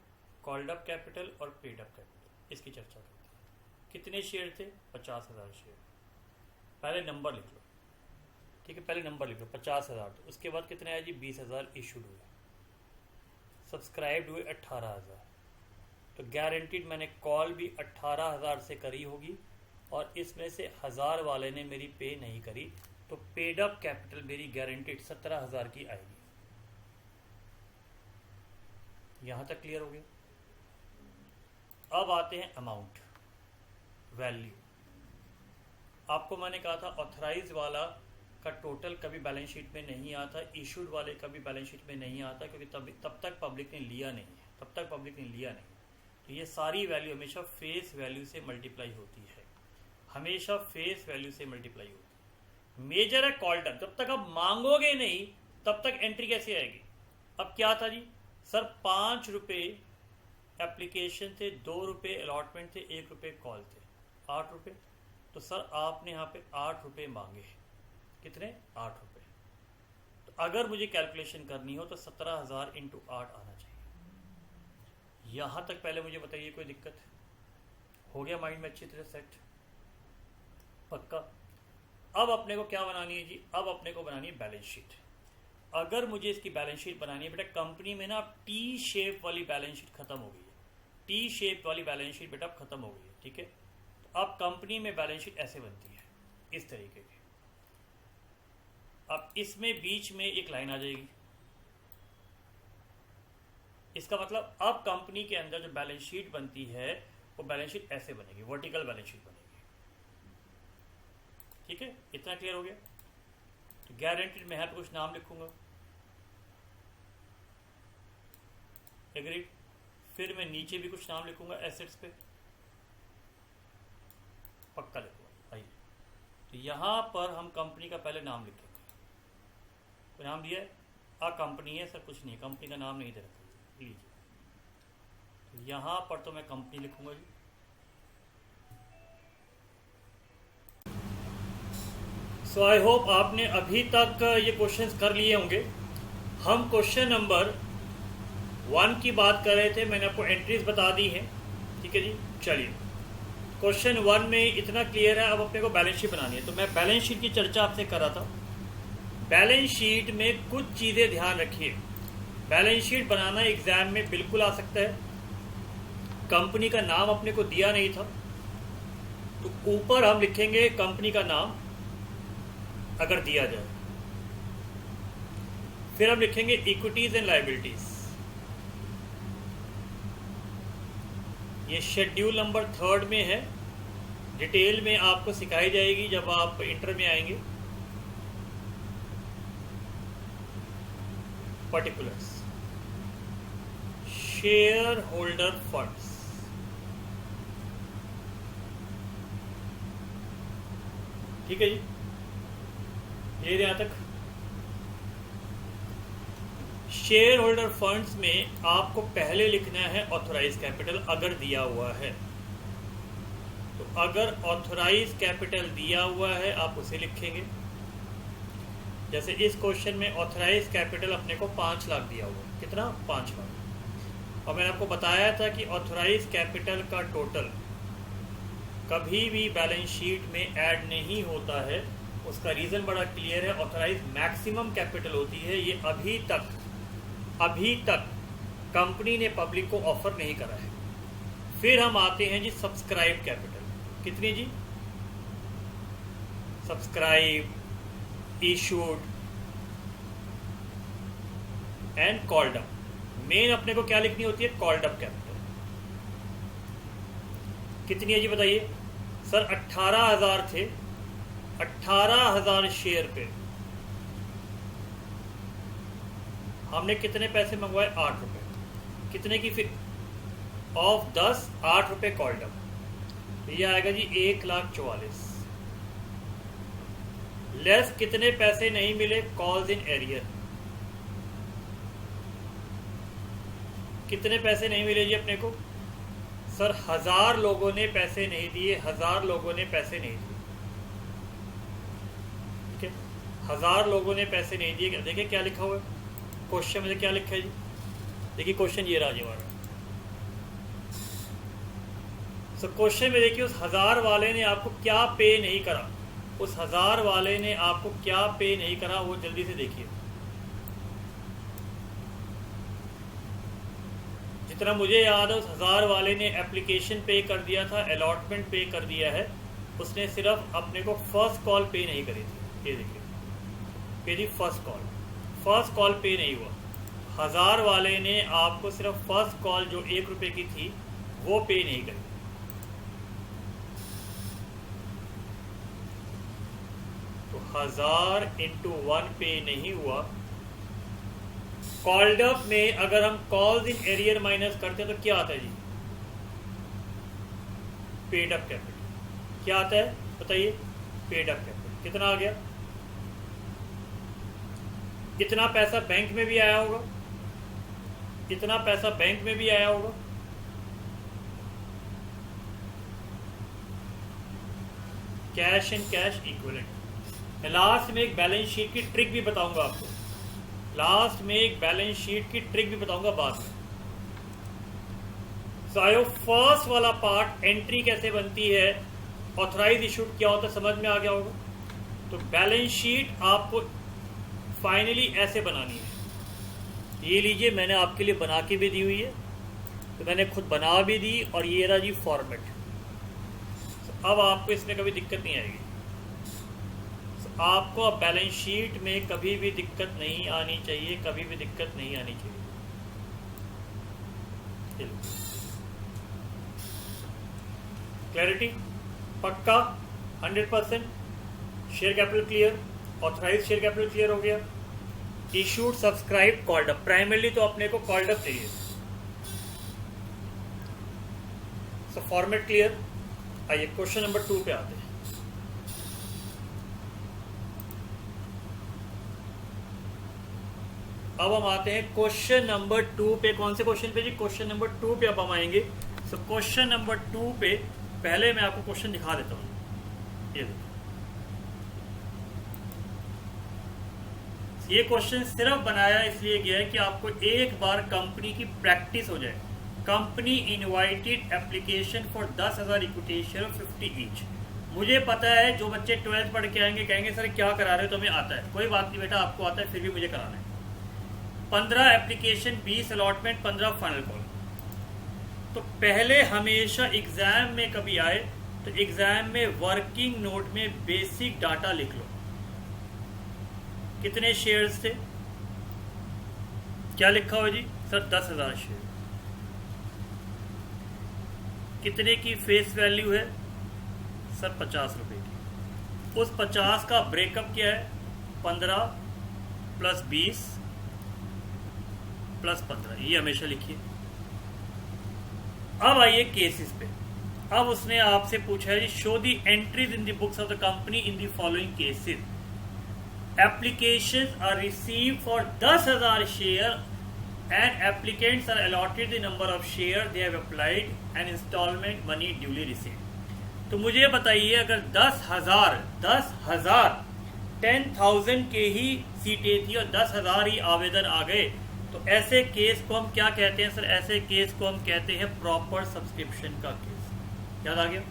called up capital और पेड अप कैपिटल, इसकी चर्चा करते हैं। कितने शेयर थे, 50,000 शेयर। पहले नंबर लिख लो, ठीक है, पहले नंबर लिख लो 50,000। तो उसके बाद कितने आए जी, 20,000 इशूड हुए, सब्सक्राइब हुए 18,000। तो गारंटीड मैंने कॉल भी 18,000 से करी होगी और इसमें से 1000 वाले ने मेरी पे नहीं करी, तो पेड अप कैपिटल मेरी गारंटीड 17,000 की आएगी। यहां तक क्लियर हो गया। अब आते हैं अमाउंट, वैल्यू। आपको मैंने कहा था ऑथराइज वाला का टोटल कभी बैलेंस शीट में नहीं आता, इशूड वाले का भी बैलेंस शीट में नहीं आता, क्योंकि तब तक पब्लिक ने लिया नहीं है, तो ये सारी वैल्यू हमेशा फेस वैल्यू से मल्टीप्लाई होती है, हमेशा फेस वैल्यू से मल्टीप्लाई होती है। मेजर है कॉल्ड अप, जब तक आप मांगोगे नहीं तब तक एंट्री कैसे आएगी। अब क्या था जी, सर 5 रुपये एप्लीकेशन थे, 2 रुपये अलॉटमेंट थे, 1 रुपये कॉल थे, 8 रुपये। तो सर आपने यहाँ पे 8 रुपये मांगे, कितने, 8 रुपये। तो अगर मुझे कैलकुलेशन करनी हो तो 17,000 इंटू 8 आना चाहिए। यहाँ तक पहले मुझे बताइए कोई दिक्कत हो गया, माइंड में अच्छी तरह सेट। पक्का। अब अपने को क्या बनानी है जी, अब अपने को बनानी है बैलेंस शीट। अगर मुझे इसकी बैलेंस शीट बनानी है बेटा, कंपनी में ना टी शेप वाली बैलेंस शीट खत्म हो गई है, टी शेप वाली बैलेंस शीट बेटा खत्म हो गई है, ठीक है। तो अब कंपनी में बैलेंस शीट ऐसे बनती है, इस तरीके की। अब इसमें बीच में एक लाइन आ जाएगी, इसका मतलब अब कंपनी के अंदर जो बैलेंस शीट बनती है वो बैलेंस शीट ऐसे बनेगी, वर्टिकल बैलेंस शीट बनेगी, ठीक है। इतना क्लियर हो गया। तो गारंटीड में यहाँ पे कुछ नाम लिखूंगा, एग्रीड। फिर मैं नीचे भी कुछ नाम लिखूंगा एसेट्स पे, पक्का लिखूंगा। आइए, तो यहां पर हम कंपनी का पहले नाम लिखेंगे। तो नाम दिया है, आ कंपनी है सर, कुछ नहीं, कंपनी का नाम नहीं दे रखा, लीजिए। तो यहां पर तो मैं कंपनी लिखूंगा जी। सो आई होप आपने अभी तक ये क्वेश्चंस कर लिए होंगे। हम क्वेश्चन नंबर 1 की बात कर रहे थे, मैंने आपको एंट्रीज बता दी हैं, ठीक है जी। चलिए, क्वेश्चन 1 में इतना क्लियर है। अब अपने को बैलेंस शीट बनानी है, तो मैं बैलेंस शीट की चर्चा आपसे कर रहा था। बैलेंस शीट में कुछ चीज़ें ध्यान रखिए। बैलेंस शीट बनाना एग्जाम में बिल्कुल आ सकता है। कंपनी का नाम अपने को दिया नहीं था, तो ऊपर हम लिखेंगे कंपनी का नाम अगर दिया जाए। फिर हम लिखेंगे इक्विटीज एंड लायबिलिटीज। ये शेड्यूल नंबर 3 में है, डिटेल में आपको सिखाई जाएगी जब आप इंटर में आएंगे। पर्टिकुलर्स, शेयर होल्डर फंड्स, ठीक है जी, ये यहां तक। शेयर होल्डर फंड्स में आपको पहले लिखना है ऑथोराइज कैपिटल अगर दिया हुआ है। तो अगर ऑथोराइज कैपिटल दिया हुआ है आप उसे लिखेंगे। जैसे इस क्वेश्चन में ऑथोराइज कैपिटल अपने को 5 लाख दिया हुआ है। कितना? 5 लाख। और मैंने आपको बताया था कि ऑथोराइज कैपिटल का टोटल कभी भी बैलेंस शीट में ऐड नहीं होता है। उसका रीज़न बड़ा क्लियर है, ऑथोराइज मैक्सिमम कैपिटल होती है। ये अभी तक कंपनी ने पब्लिक को ऑफर नहीं करा है। फिर हम आते हैं जी सब्सक्राइब कैपिटल। कितनी जी? Subscribe, issued and called up. मेन अपने को क्या लिखनी होती है? Called up capital. कितनी है जी बताइए? सर 18,000 थे, 18,000 शेयर पे हमने कितने पैसे मंगवाए? 8 रुपए। कितने की फिर ऑफ 10, 8 रुपए कॉल्ड अप, तो ये आएगा जी 1,44,000। लेस कितने पैसे नहीं मिले? Calls in arrear. कितने पैसे नहीं मिले जी अपने को? सर 1000 लोगों ने पैसे नहीं दिए, 1000 लोगों ने पैसे नहीं दिए, ठीक है। 1000 लोगों ने पैसे नहीं दिए। देखिए क्या लिखा हुआ है क्वेश्चन में, क्या लिखा है जी? देखिए क्वेश्चन ये रहा जी हमारा। सो क्वेश्चन में देखिए उस 1000 वाले ने आपको क्या पे नहीं करा, उस 1000 वाले ने आपको क्या पे नहीं करा वो जल्दी से देखिए। जितना मुझे याद है उस 1000 वाले ने एप्लीकेशन पे कर दिया था, अलॉटमेंट पे कर दिया है, उसने सिर्फ अपने को फर्स्ट कॉल पे नहीं करी थी। ये देखिए मेरी फर्स्ट कॉल पे नहीं हुआ। 1000 वाले ने आपको सिर्फ फर्स्ट कॉल जो 1 रुपए की थी वो पे नहीं करी। तो 1000 × 1 पे नहीं हुआ। कॉल्ड अप में अगर हम कॉल्स इन एरियर माइनस करते हैं तो क्या आता है जी? Paid up capital. क्या आता है बताइए? Paid up capital. कितना आ गया? इतना पैसा बैंक में भी आया होगा, इतना पैसा बैंक में भी आया होगा। Cash and cash equivalent. Last में एक बैलेंस शीट की ट्रिक भी बताऊंगा आपको, लास्ट में एक बैलेंस शीट की ट्रिक भी बताऊंगा बाद में। सो फर्स्ट वाला पार्ट एंट्री कैसे बनती है ऑथराइज इशूड क्या होता है समझ में आ गया होगा। तो बैलेंस शीट आपको फाइनली ऐसे बनानी है। ये लीजिए, मैंने आपके लिए बना के भी दी हुई है, तो मैंने खुद बना भी दी, और ये रहा जी फॉर्मेट। तो अब आपको इसमें कभी दिक्कत नहीं आएगी। तो आपको अब बैलेंस शीट में कभी भी दिक्कत नहीं आनी चाहिए, कभी भी दिक्कत नहीं आनी चाहिए। क्लैरिटी पक्का 100%। Share capital clear, authorize share capital clear हो गया। Issued, subscribe, called up. Primarily तो अपने को कॉल्ड अप चाहिए। So format clear. आइए क्वेश्चन नंबर 2 पे आते हैं। अब हम आते हैं क्वेश्चन नंबर 2 पे। कौन से क्वेश्चन पे जी? क्वेश्चन नंबर 2 पे अब हम आएंगे। सो क्वेश्चन नंबर 2 पे पहले मैं आपको क्वेश्चन दिखा देता हूं। ये क्वेश्चन सिर्फ बनाया इसलिए गया है कि आपको एक बार कंपनी की प्रैक्टिस हो जाए। Company invited application for 10,000 equity share 50 each. मुझे पता है जो बच्चे 12th पढ़ के आएंगे कहेंगे सर क्या करा रहे हो, तो हमें आता है। कोई बात नहीं बेटा, आपको आता है, फिर भी मुझे कराना है। 15 एप्लीकेशन, 20 अलॉटमेंट, 15 फाइनल कॉल। तो पहले हमेशा एग्जाम में कभी आए तो एग्जाम में वर्किंग नोट में बेसिक डाटा लिख लो। कितने शेयर्स थे? क्या लिखा हो जी? Sir 10,000 share. कितने की फेस वैल्यू है? सर 50 रुपए की। उस 50 का ब्रेकअप क्या है? 15 प्लस 20 प्लस 15, ये हमेशा लिखिए। अब आइए केसेस पे। अब उसने आपसे पूछा है जी, show the entries in the books of the company in the following cases. Applications are received for 10,000 share and applicants are allotted the number of shares they have applied and installment money duly received। तो मुझे बताइए, अगर 10,000 10,000 के ही सीटें थी और 10,000 ही आवेदन आ गए, तो ऐसे केस को हम क्या कहते हैं? सर ऐसे केस को हम कहते हैं प्रॉपर सब्सक्रिप्शन का केस। याद आ गया?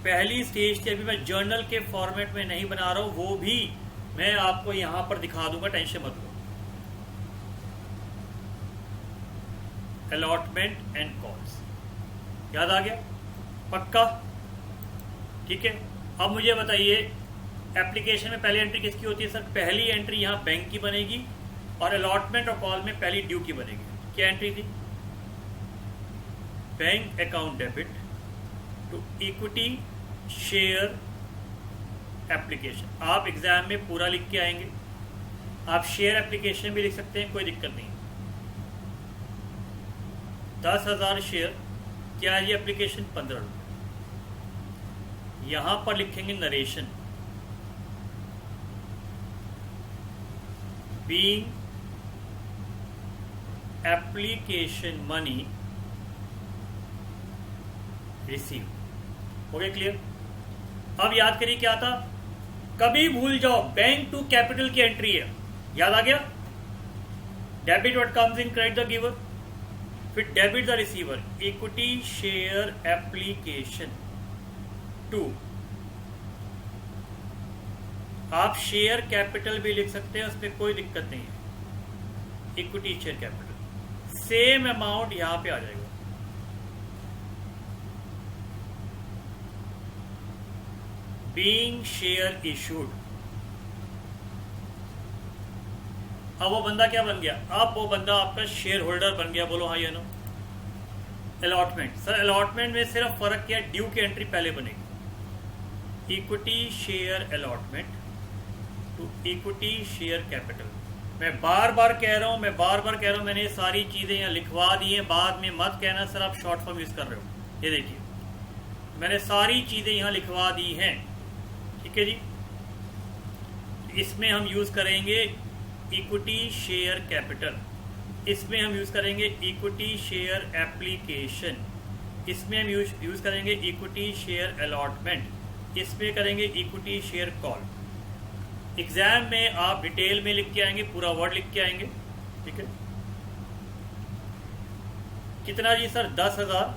पहली स्टेज थी, अभी मैं जर्नल के फॉर्मेट में नहीं बना रहा हूं, वो भी मैं आपको यहां पर दिखा दूंगा, टेंशन मत लो। अलॉटमेंट एंड कॉल्स, याद आ गया? पक्का? ठीक है। अब मुझे बताइए, एप्लीकेशन में पहली एंट्री किसकी होती है? सर पहली एंट्री यहाँ बैंक की बनेगी, और अलॉटमेंट और कॉल में पहली ड्यू की बनेगी। क्या एंट्री थी? Bank account debit to equity share application. आप एग्जाम में पूरा लिख के आएंगे, आप शेयर एप्लीकेशन भी लिख सकते हैं, कोई दिक्कत नहीं। 10,000 शेयर, क्या है ये एप्लीकेशन? 15 रुपये। यहां पर लिखेंगे narration, being application money receive. हो गया क्लियर? अब याद करिए क्या था, कभी भूल जाओ बैंक टू कैपिटल की एंट्री है, याद आ गया? Debit what comes in, credit the giver, फिर debit the receiver, equity share application 2। आप शेयर कैपिटल भी लिख सकते हैं, उसमें कोई दिक्कत नहीं है। Equity share capital same amount यहां पे आ जाएगा। Being share issued. अब वो बंदा क्या बन गया? अब वो बंदा आपका शेयर होल्डर बन गया। बोलो हाँ या नो? अलॉटमेंट, सर अलॉटमेंट में सिर्फ फर्क क्या है? ड्यू की एंट्री पहले बनेगी। Equity share allotment to equity share capital. मैं बार बार कह रहा हूं, मैंने ये सारी चीजें यहाँ लिखवा दी हैं। बाद में मत कहना सर आप शॉर्ट फॉर्म यूज कर रहे हो। ये देखिए, मैंने सारी चीजें यहाँ लिखवा दी हैं, ठीक है जी। इसमें हम यूज करेंगे इक्विटी शेयर कैपिटल, इसमें हम यूज करेंगे इक्विटी शेयर एप्लीकेशन, इसमें हम यूज करेंगे इक्विटी शेयर अलॉटमेंट, इसमें करेंगे इक्विटी शेयर कॉल। एग्जाम में आप डिटेल में लिख के आएंगे, पूरा वर्ड लिख के आएंगे, ठीक है। कितना जी? Sir 10,000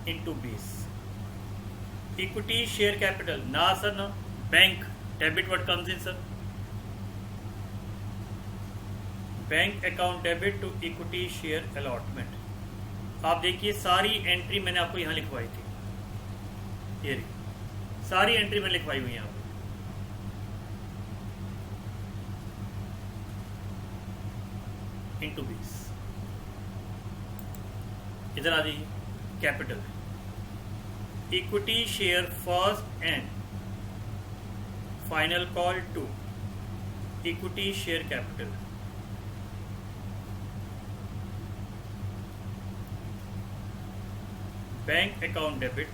into 20। Equity share capital ना सर ना, bank debit what comes in sir, bank account debit to equity share allotment. आप देखिए सारी एंट्री मैंने आपको यहां लिखवाई थी, ये सारी एंट्री मैंने लिखवाई हुई यहां इंटू 20। इधर आ जाइए, capital equity share first and final call to equity share capital. Bank account debit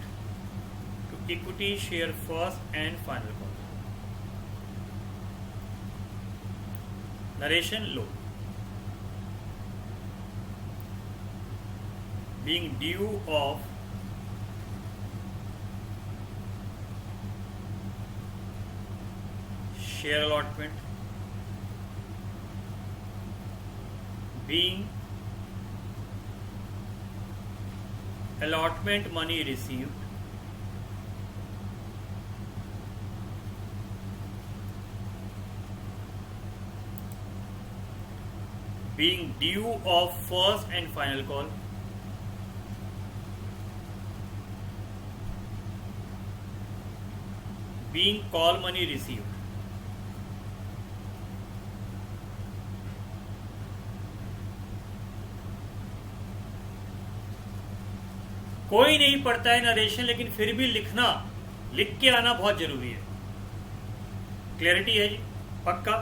to equity share first and final call. Narration लो, being due of share allotment, being allotment money received, being due of first and final call, being call money received, कोई नहीं पढ़ता है narration, लेकिन फिर भी लिखना, लिख के आना बहुत जरूरी है। क्लैरिटी है जी, पक्का।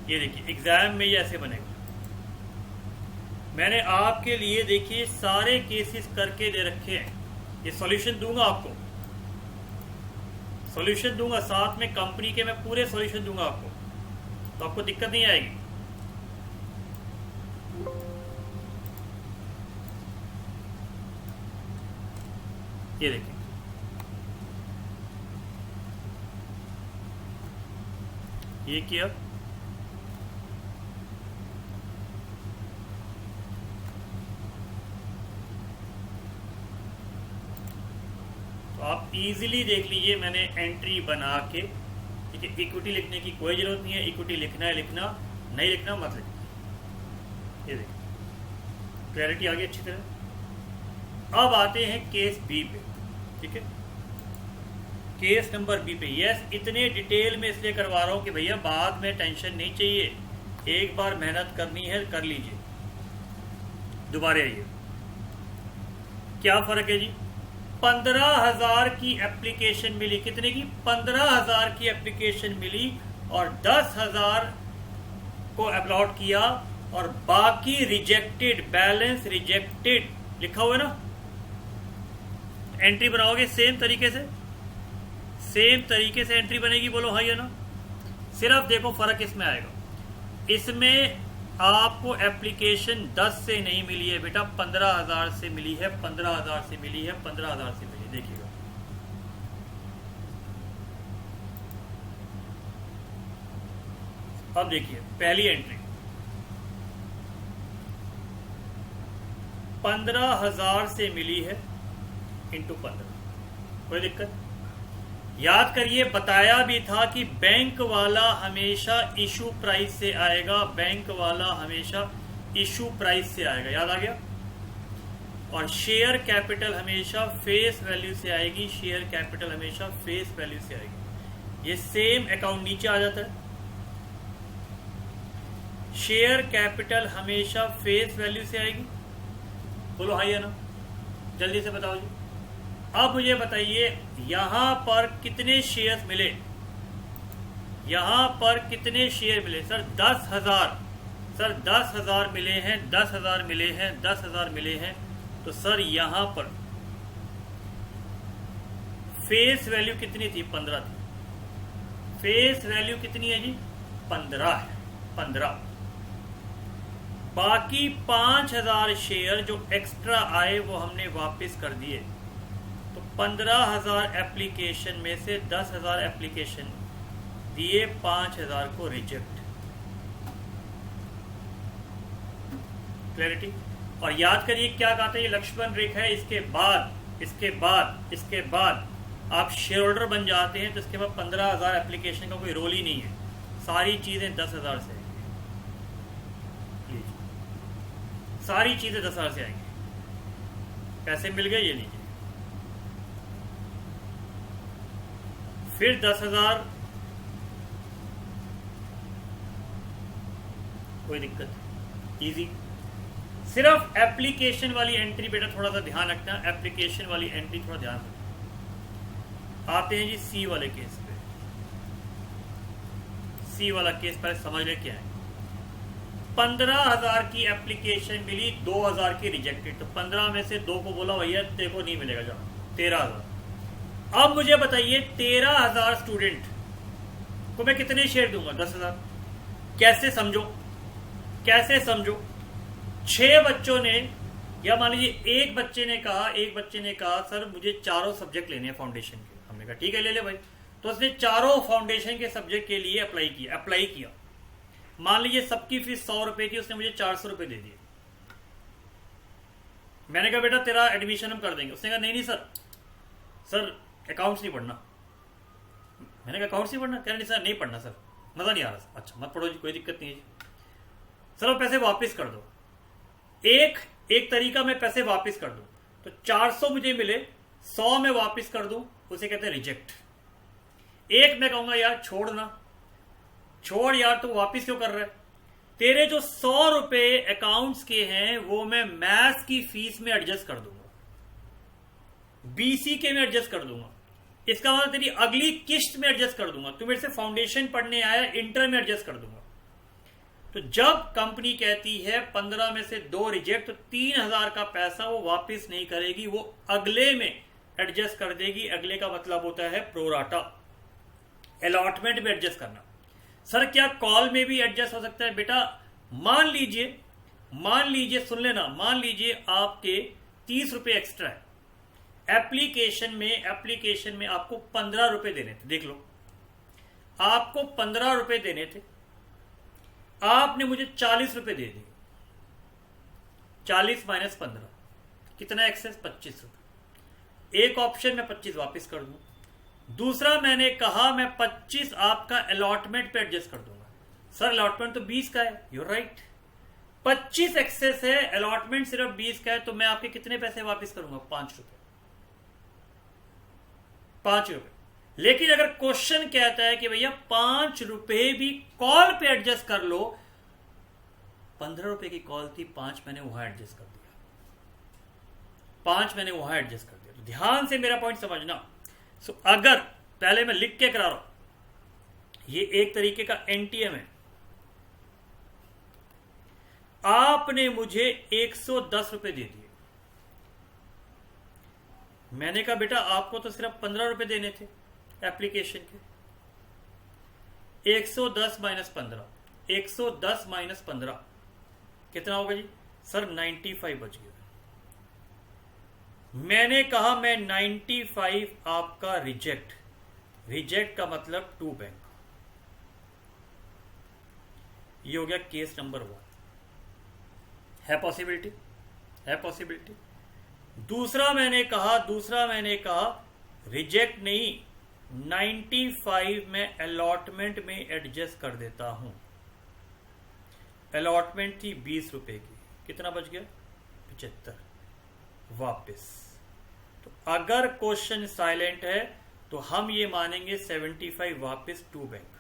ये देखिए एग्जाम में ये ऐसे बनेगा। मैंने आपके लिए देखिए सारे केसेस करके दे रखे हैं, ये सॉल्यूशन दूंगा आपको, सॉल्यूशन दूंगा साथ में कंपनी के, मैं पूरे सॉल्यूशन दूंगा आपको, तो आपको दिक्कत नहीं आएगी। ये देखिए ये किया, तो आप इजीली देख लीजिए, मैंने एंट्री बना के, ठीक है। इक्विटी लिखने की कोई जरूरत नहीं है, इक्विटी लिखना है लिखना, नहीं लिखना मत लिखना। ये देखिए क्लैरिटी आ गई अच्छी तरह। अब आते हैं केस बी पे, ठीक है। केस नंबर बी पे, यस इतने डिटेल में इसलिए करवा रहा हूं कि भैया बाद में टेंशन नहीं चाहिए, एक बार मेहनत करनी है कर लीजिए। दोबारा आइए, क्या फर्क है जी, 15,000 की एप्लीकेशन मिली, कितने की, 15,000 की एप्लीकेशन मिली और 10,000 को अपलोड किया और बाकी रिजेक्टेड, बैलेंस रिजेक्टेड लिखा हुआ है ना। एंट्री बनाओगे सेम तरीके से, सेम तरीके से एंट्री बनेगी, बोलो हाँ या ना। सिर्फ देखो फर्क इसमें आएगा, इसमें आपको एप्लीकेशन 10 से नहीं मिली है बेटा, 15,000 से मिली है, 15,000 से मिली है, 15,000 से मिली। देखिएगा अब देखिए पहली एंट्री 15,000 से मिली है इंटू 15, कोई दिक्कत। याद करिए बताया भी था कि बैंक वाला हमेशा इशू प्राइस से आएगा, बैंक वाला हमेशा इशू प्राइस से आएगा, याद आ गया। और शेयर कैपिटल हमेशा फेस वैल्यू से आएगी, शेयर कैपिटल हमेशा फेस वैल्यू से आएगी। ये सेम अकाउंट नीचे आ जाता है, शेयर कैपिटल हमेशा फेस वैल्यू से आएगी, बोलो हाँ या ना, जल्दी से बताओ जी। अब मुझे बताइए यहां पर कितने शेयर मिले, यहां पर कितने शेयर मिले सर, 10,000, सर 10,000 मिले हैं, 10,000 मिले हैं, 10,000 मिले हैं, तो सर यहां पर फेस वैल्यू कितनी थी, 15 थी। फेस वैल्यू कितनी है जी, 15 है, 15। बाकी 5,000 शेयर जो एक्स्ट्रा आए वो हमने वापस कर दिए, तो 15,000 एप्लीकेशन में से 10,000 एप्लीकेशन दिए, 5,000 को रिजेक्ट। क्लैरिटी। और याद करिए क्या कहा था, ये लक्ष्मण रेखा है, इसके बाद इसके बाद आप शेयर होल्डर बन जाते हैं तो इसके बाद 15,000 एप्लीकेशन का कोई रोल ही नहीं है, सारी चीजें 10,000 से आएंगी, सारी चीजें 10,000 से आएंगी। पैसे मिल गए, ये लीजिए। फिर 10,000, कोई दिक्कत, इजी। सिर्फ एप्लीकेशन वाली एंट्री बेटा थोड़ा सा ध्यान रखना, एप्लीकेशन वाली एंट्री थोड़ा ध्यान रखना। आते हैं जी सी वाले केस पे। सी वाला केस पहले समझ ले क्या है। 15,000 की एप्लीकेशन मिली, 2,000 की रिजेक्टेड, तो 15 में से 2 को बोला भैया तेरे को नहीं मिलेगा, जाओ। 13,000। अब मुझे बताइए 13,000 स्टूडेंट को मैं कितने शेयर दूंगा? 10,000। कैसे समझो, कैसे समझो? 6 बच्चों ने, या मान लीजिए एक बच्चे ने कहा सर मुझे चारों सब्जेक्ट लेने हैं फाउंडेशन के। हमने कहा ठीक है ले ले भाई। तो उसने चारों फाउंडेशन के सब्जेक्ट के लिए अप्लाई किया। मान लीजिए सबकी फीस 100 रुपए थी, उसने मुझे 400 रुपए दे दिए। मैंने कहा बेटा तेरा एडमिशन हम कर देंगे। उसने कहा नहीं सर अकाउंट्स नहीं पढ़ना। मैंने कहा अकाउंट्स नहीं पढ़ना? कह रहे नहीं सर नहीं पढ़ना सर, मजा नहीं आ रहा। अच्छा मत पढ़ो जी, कोई दिक्कत नहीं है जी। सर आप पैसे वापस कर दो। एक तरीका मैं पैसे वापस कर दूं, तो 400 मुझे मिले, 100 में वापस कर दूं, उसे कहते हैं रिजेक्ट। एक मैं कहूंगा यार छोड़ यार, तो वापस क्यों कर रहा है? तेरे जो 100 रुपए अकाउंट्स के हैं वो मैं मैथ्स की फीस में एडजस्ट कर दूंगा, बीसी के में एडजस्ट कर दूंगा। इसका मतलब तेरी अगली किस्त में एडजस्ट कर दूंगा। तू मेरे से फाउंडेशन पढ़ने आया, इंटर में एडजस्ट कर दूंगा। तो जब कंपनी कहती है 15 में से 2 रिजेक्ट, तो 3,000 का पैसा वो वापस नहीं करेगी, वो अगले में एडजस्ट कर देगी। अगले का मतलब होता है प्रोराटा, अलॉटमेंट में एडजस्ट करना। सर क्या कॉल में भी एडजस्ट हो सकता है? बेटा मान लीजिए सुन लेना, मान लीजिए आपके 30 रुपए एक्स्ट्रा है। एप्लीकेशन में आपको 15 रुपए देने थे। देख लो, आपको 15 रुपए देने थे, आपने मुझे 40 रुपए दे दिए। 40 माइनस 15 कितना एक्सेस? 25 रुपए। एक ऑप्शन में 25 वापस कर दूं, दूसरा मैंने कहा मैं 25 आपका अलॉटमेंट पे एडजस्ट कर दूंगा। सर अलॉटमेंट तो 20 का है, यूर राइट। 25 एक्सेस है, अलॉटमेंट सिर्फ 20 का है, तो मैं आपके कितने पैसे वापस करूंगा? 5 रुपए। 5 रुपए। लेकिन अगर क्वेश्चन कहता है कि भैया 5 रुपए भी कॉल पे एडजस्ट कर लो, 15 रुपए की कॉल थी, 5 मैंने वहां एडजस्ट कर दिया, 5 मैंने वहां एडजस्ट कर दिया। तो ध्यान से मेरा पॉइंट समझना। सो अगर पहले मैं लिख के करा रहा हूं, ये एक तरीके का एनटीएम है। आपने मुझे 110 रुपए दे दिए, मैंने कहा बेटा आपको तो सिर्फ 15 रुपए देने थे एप्लीकेशन के। 110 माइनस 15, 110 माइनस 15 कितना होगा जी? सर 95 बच गया। मैंने कहा मैं 95 आपका रिजेक्ट का मतलब 2 बैंक। ये हो गया केस नंबर 1। है पॉसिबिलिटी। दूसरा मैंने कहा रिजेक्ट नहीं, 95 में अलॉटमेंट में एडजस्ट कर देता हूं। अलॉटमेंट थी 20 रुपए की, कितना बच गया? 75 वापस। तो अगर क्वेश्चन साइलेंट है तो हम ये मानेंगे 75 वापस 2 बैंक,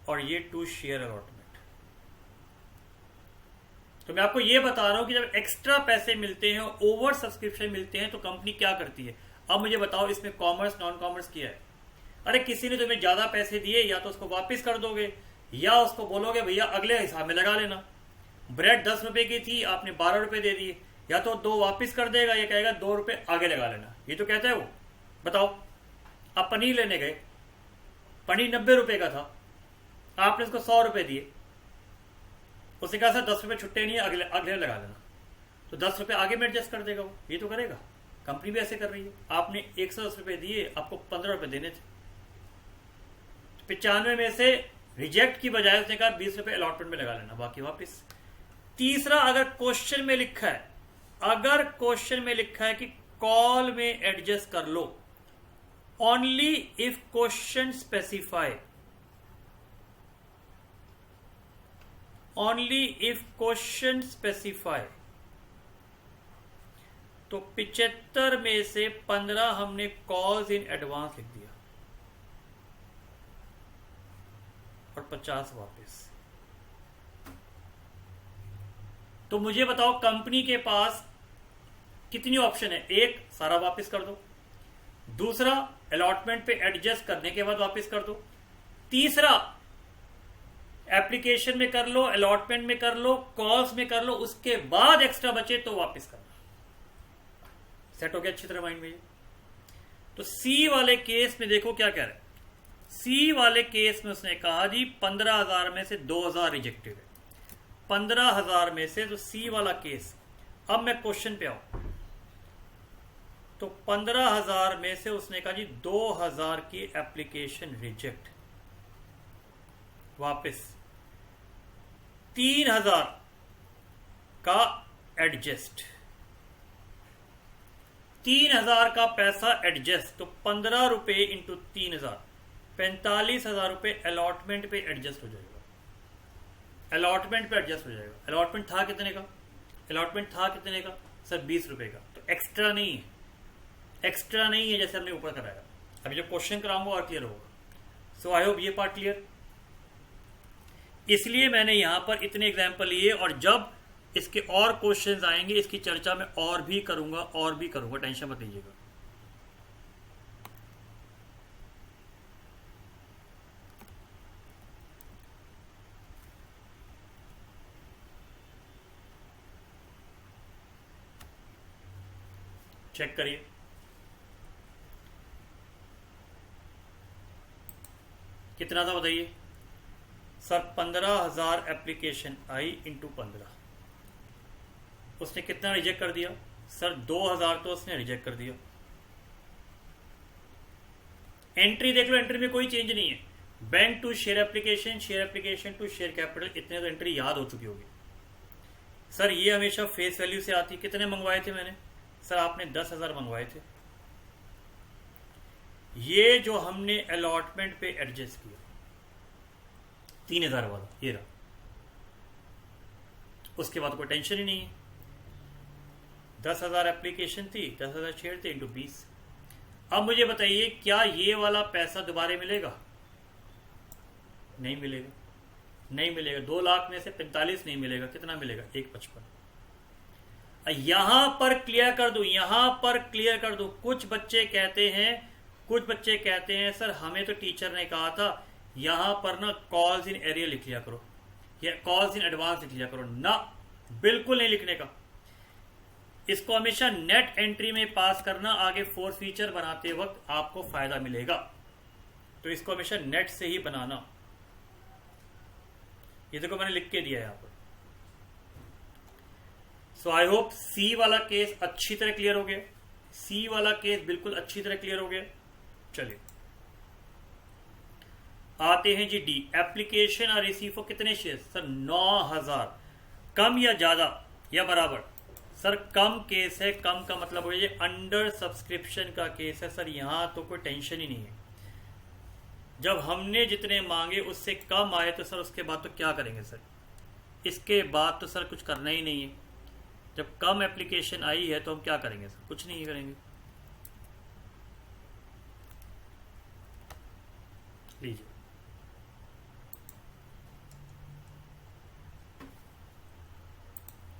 और ये 2 शेयर अलॉटमेंट। तो मैं आपको ये बता रहा हूं कि जब एक्स्ट्रा पैसे मिलते हैं, ओवर सब्सक्रिप्शन मिलते हैं, तो कंपनी क्या करती है। अब मुझे बताओ इसमें कॉमर्स नॉन कॉमर्स किया है? अरे किसी ने तुम्हें ज्यादा पैसे दिए, या तो उसको वापस कर दोगे, या उसको बोलोगे भैया अगले हिसाब में लगा लेना। ब्रेड 10 रुपए की थी, आपने 12 रुपए दे दिए, या तो 2 वापस कर देगा, या कहेगा 2 रुपए आगे लगा लेना। ये तो कहता है वो। बताओ, आप पनीर लेने गए, पनीर 90 रुपए का था, आपने उसको 100 रुपए दिए, उसने कहा सर 10 रुपए छुट्टे नहीं है, अगले लगा देना। तो 10 रुपए आगे में एडजस्ट कर देगा वो। ये तो करेगा, कंपनी भी ऐसे कर रही है। आपने 110 रुपए दिए, आपको 15 रुपए देने थे, 95 में से रिजेक्ट की बजाय उसने कहा 20 रुपए अलॉटमेंट में लगा लेना, बाकी वापस। तीसरा, अगर क्वेश्चन में लिखा है अगर क्वेश्चन में लिखा है कि कॉल में एडजस्ट कर लो, only if question specify, only if question specify, तो 75 में से 15 हमने कॉल्स इन एडवांस लिख दिया और 50 वापस। तो मुझे बताओ कंपनी के पास कितनी ऑप्शन है? एक, सारा वापस कर दो। दूसरा, अलॉटमेंट पे एडजस्ट करने के बाद वापस कर दो। तीसरा, एप्लीकेशन में कर लो, अलॉटमेंट में कर लो, कॉल्स में कर लो, उसके बाद एक्स्ट्रा बचे तो वापस करना। सेट हो गया अच्छी तरह माइंड में? तो सी वाले केस में देखो क्या कह रहे हैं। सी वाले केस में उसने कहा जी 15,000 में से 2,000 रिजेक्टेड है, 15,000 में से, तो सी वाला केस। अब मैं क्वेश्चन पे आऊं, तो 15,000 में से उसने कहा जी 2,000 की एप्लीकेशन रिजेक्ट, वापस 3,000 का एडजस्ट, 3,000 का पैसा एडजस्ट, तो 15 रुपए इंटू 3,000, 45,000 रुपए अलॉटमेंट पे एडजस्ट हो जाएगा। अलॉटमेंट पे एडजस्ट हो जाएगा। अलॉटमेंट था कितने का? अलॉटमेंट था कितने का सर? 20 रुपए का। तो एक्स्ट्रा नहीं है, एक्स्ट्रा नहीं है जैसे हमने ऊपर कराया। अभी जब क्वेश्चन कराऊंगा और क्लियर होगा। सो आई होप ये पार्ट क्लियर। इसलिए मैंने यहां पर इतने एग्जाम्पल लिए, और जब इसके और क्वेश्चंस आएंगे इसकी चर्चा मैं और भी करूंगा, टेंशन मत लीजिएगा। चेक करिए, कितना था बताइए सर? 15,000 एप्लीकेशन आई इंटू 15, उसने कितना रिजेक्ट कर दिया सर? 2,000 तो उसने रिजेक्ट कर दिया। एंट्री देख लो, एंट्री में कोई चेंज नहीं है। Bank to share application to share capital, इतने तो एंट्री याद हो चुकी होगी। सर ये हमेशा फेस वैल्यू से आती। कितने मंगवाए थे मैंने? सर आपने 10,000 मंगवाए थे। ये जो हमने अलॉटमेंट पे एडजस्ट किया 3,000 वाला, ये रहा। उसके बाद कोई टेंशन ही नहीं है। 10,000 एप्लीकेशन थी, 10,000 शेयर थे इंटू 20। अब मुझे बताइए क्या ये वाला पैसा दोबारा मिलेगा? नहीं मिलेगा, नहीं मिलेगा। 2 लाख में से 45 नहीं मिलेगा। कितना मिलेगा? 1,55। यहां पर क्लियर कर दूं, यहां पर क्लियर कर दूं। कुछ बच्चे कहते हैं सर हमें तो टीचर ने कहा था यहां पर ना कॉल्स इन एरिया लिख लिया करो या कॉल्स इन एडवांस लिख लिया करो। ना, बिल्कुल नहीं लिखने का। इसको हमेशा नेट एंट्री में पास करना, आगे फोर्स फीचर बनाते वक्त आपको फायदा मिलेगा। तो इसको हमेशा नेट से ही बनाना। ये देखो मैंने लिख के दिया यहां पर। सो आई होप सी वाला केस अच्छी तरह क्लियर हो गया। सी वाला केस बिल्कुल अच्छी तरह क्लियर हो गया। चलिए आते हैं जी डी। एप्लीकेशन और रिसीव फॉर कितने शेयर? सर 9,000। कम या ज्यादा या बराबर? सर कम केस है। कम का मतलब हो ये अंडर सब्सक्रिप्शन का केस है। सर यहां तो कोई टेंशन ही नहीं है। जब हमने जितने मांगे उससे कम आए तो सर उसके बाद तो क्या करेंगे सर? इसके बाद तो सर कुछ करना ही नहीं है। जब कम एप्लीकेशन आई है तो हम क्या करेंगे सर? कुछ नहीं करेंगे। लीजिए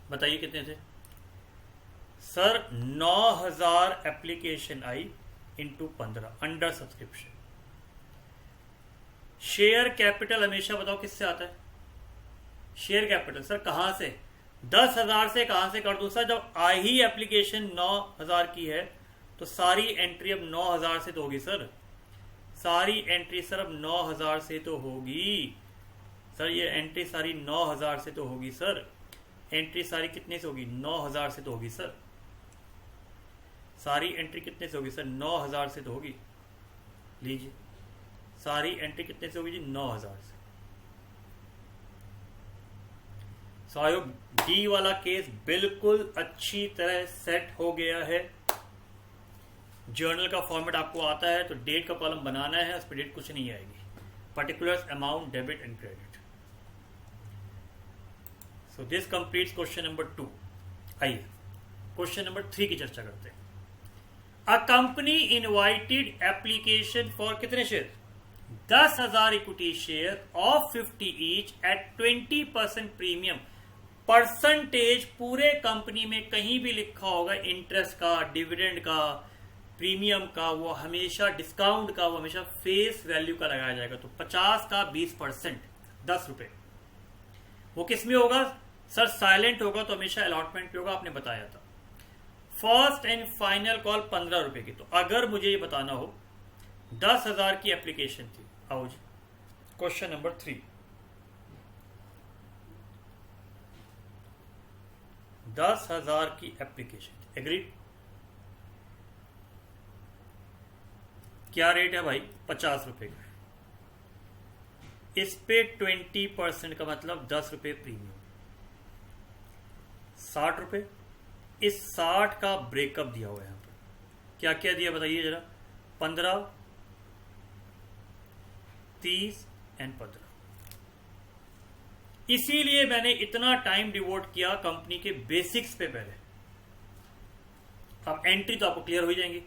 बताइए कितने थे सर? 9,000 एप्लीकेशन आई into 15 under subscription. Share capital हमेशा बताओ किससे आता है? शेयर कैपिटल सर कहां से? 10,000 से। कहां से कर दूं सर? जब आई ही एप्लीकेशन 9,000 की है तो सारी एंट्री अब 9,000 से तो होगी सर। सारी एंट्री सर अब 9,000 से तो होगी सर। ये एंट्री सारी 9,000 से तो होगी सर। एंट्री सारी कितने से होगी? 9,000 से तो होगी सर। सारी एंट्री कितने से होगी सर? 9,000 से तो होगी। लीजिए सारी एंट्री कितने से होगी जी? 9,000 से। सो आई होप डी वाला केस बिल्कुल अच्छी तरह सेट हो गया है। जर्नल का फॉर्मेट आपको आता है तो डेट का कॉलम बनाना है, उस पर डेट कुछ नहीं आएगी, particulars, amount, debit and credit. So this completes question number 2। आइए क्वेश्चन नंबर 3 की चर्चा करते हैं। A company invited application for कितने share? 10,000 equity share of 50 each at 20% premium. Percentage पूरे कंपनी में कहीं भी लिखा होगा इंटरेस्ट का, डिविडेंड का, प्रीमियम का, वो हमेशा डिस्काउंट का, वो हमेशा फेस वैल्यू का लगाया जाएगा। तो 50 का 20%, 10 रुपए। वो किस में होगा सर? साइलेंट होगा तो हमेशा अलॉटमेंट पे होगा, आपने बताया था। फर्स्ट एंड फाइनल कॉल 15 रुपए की। तो अगर मुझे ये बताना हो 10,000 की एप्लीकेशन थी, आओ जी क्वेश्चन नंबर 3। 10,000 की एप्लीकेशन थी, एग्रीड। क्या रेट है भाई? 50 रुपए का। इस पे 20% का मतलब 10 रुपए प्रीमियम, 60 रुपए। इस 60 का ब्रेकअप दिया हुआ है यहां पर। क्या क्या दिया बताइए जरा? 15, 30 एंड 15। इसीलिए मैंने इतना टाइम डिवोट किया कंपनी के बेसिक्स पे पहले। अब एंट्री तो आपको क्लियर हो जाएंगी।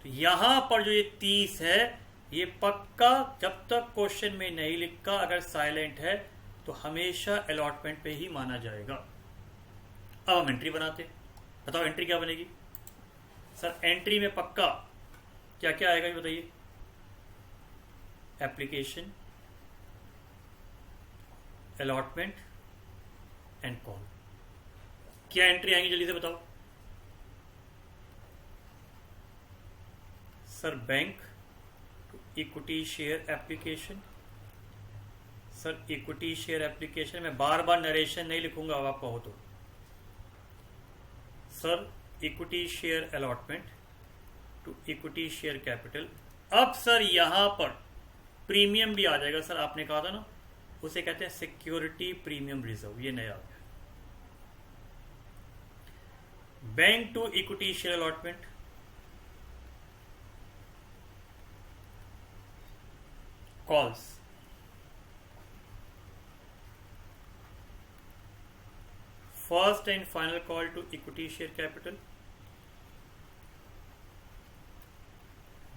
तो यहां पर जो ये 30 है, ये पक्का जब तक क्वेश्चन में नहीं लिखा, अगर साइलेंट है तो हमेशा अलॉटमेंट पे ही माना जाएगा। अब हम एंट्री बनाते हैं। बताओ एंट्री क्या बनेगी सर? एंट्री में पक्का क्या क्या आएगा ये बताइए? Application, allotment and call. क्या एंट्री आएंगी जल्दी से बताओ sir? Bank to equity share application. Sir equity share application में बार बार नरेशन नहीं लिखूंगा, अब आपका हो तो। Sir equity share allotment to equity share capital. अब सर यहां पर प्रीमियम भी आ जाएगा। सर आपने कहा था ना, उसे कहते हैं सिक्योरिटी प्रीमियम रिजर्व, ये नया आ गया। Bank to equity share allotment, calls, first and final call to equity share capital,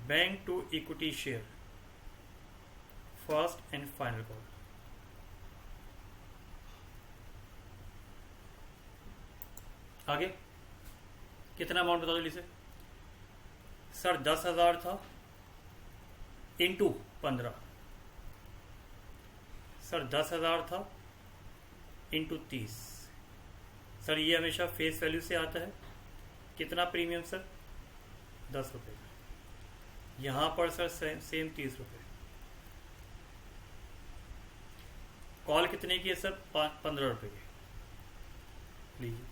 bank to equity share, first and final call. आगे कितना अमाउंट बता दो जल्दी से? सर 10,000 था इंटू 15। सर 10,000 था इंटू 30। सर ये हमेशा फेस वैल्यू से आता है। कितना प्रीमियम सर? 10 रुपये। यहां पर सर सेम 30 रुपये। कॉल कितने की है सर? 15 रुपये की। लीजिए,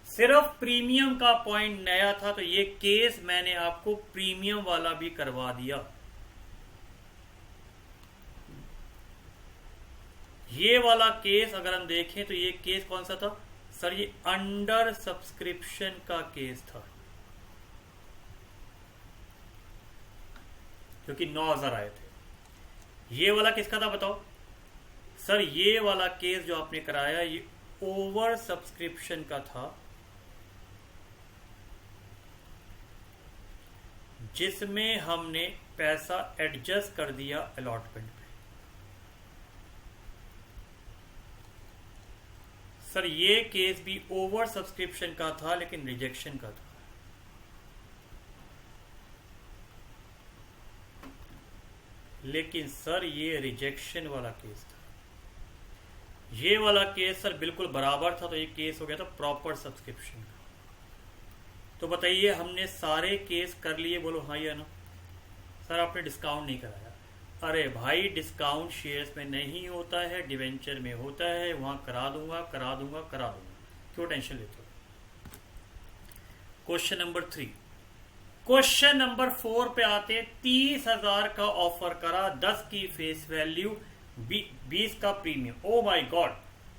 सिर्फ प्रीमियम का पॉइंट नया था तो ये केस मैंने आपको प्रीमियम वाला भी करवा दिया। ये वाला केस अगर हम देखें तो ये केस कौन सा था सर? ये अंडर सब्सक्रिप्शन का केस था, क्योंकि 9,000 आए थे। ये वाला किसका था बताओ सर? ये वाला केस जो आपने कराया ये ओवर सब्सक्रिप्शन का था, जिसमें हमने पैसा एडजस्ट कर दिया अलॉटमेंट पे। सर ये केस भी ओवर सब्सक्रिप्शन का था लेकिन रिजेक्शन का था। लेकिन सर ये रिजेक्शन वाला केस था। ये वाला केस सर बिल्कुल बराबर था, तो ये केस हो गया था प्रॉपर सब्सक्रिप्शन का। तो बताइए हमने सारे केस कर लिए, बोलो हाँ या ना? सर आपने डिस्काउंट नहीं कराया। अरे भाई डिस्काउंट शेयर्स में नहीं होता है, डिवेंचर में होता है, वहां करा दूंगा करा दूंगा करा दूंगा, क्यों टेंशन लेते हो? Question number 3। क्वेश्चन नंबर 4 पे आते हैं। 30,000 का ऑफर करा, 10 की फेस वैल्यू, 20 का प्रीमियम। ओ माय गॉड,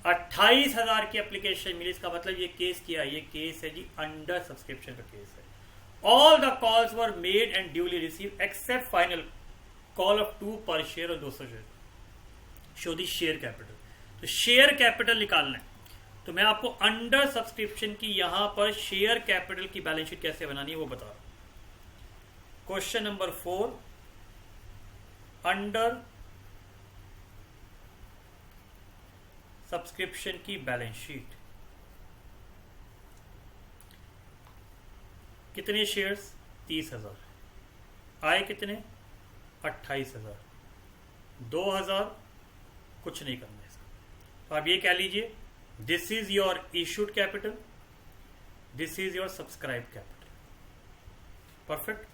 28,000 की एप्लीकेशन मिली। इसका मतलब ये केस क्या है? ये केस है जी अंडर सब्सक्रिप्शन का केस है। All the calls were made and duly receive except final call of 2 पर शेयर और 200 share. Show the share capital. तो शेयर कैपिटल निकालना है, तो मैं आपको अंडर सब्सक्रिप्शन की यहां पर शेयर कैपिटल की बैलेंस शीट कैसे बनानी है वो बता रहा हूं। क्वेश्चन नंबर 4, अंडर सब्सक्रिप्शन की बैलेंस शीट। कितने शेयर्स? 30,000। आए कितने? 28,000। 2,000 कुछ नहीं करना इसका। तो आप ये कह लीजिए, this is your issued capital, this is your subscribe capital. Perfect.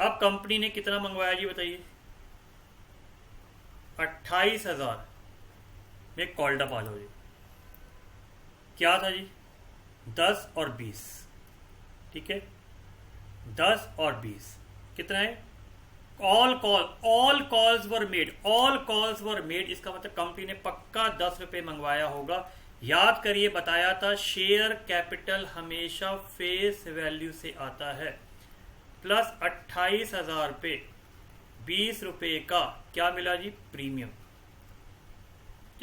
अब कंपनी ने कितना मंगवाया जी बताइए? 28,000 में कॉल्ड अप आ जाओ जी। क्या था जी? 10 और 20। ठीक है, 10 और 20 कितना है? All calls were made, all calls were made. इसका मतलब कंपनी ने पक्का 10 रुपए मंगवाया होगा। याद करिए, बताया था शेयर कैपिटल हमेशा फेस वैल्यू से आता है। प्लस 28,000 पे 20 रुपए का क्या मिला जी? प्रीमियम।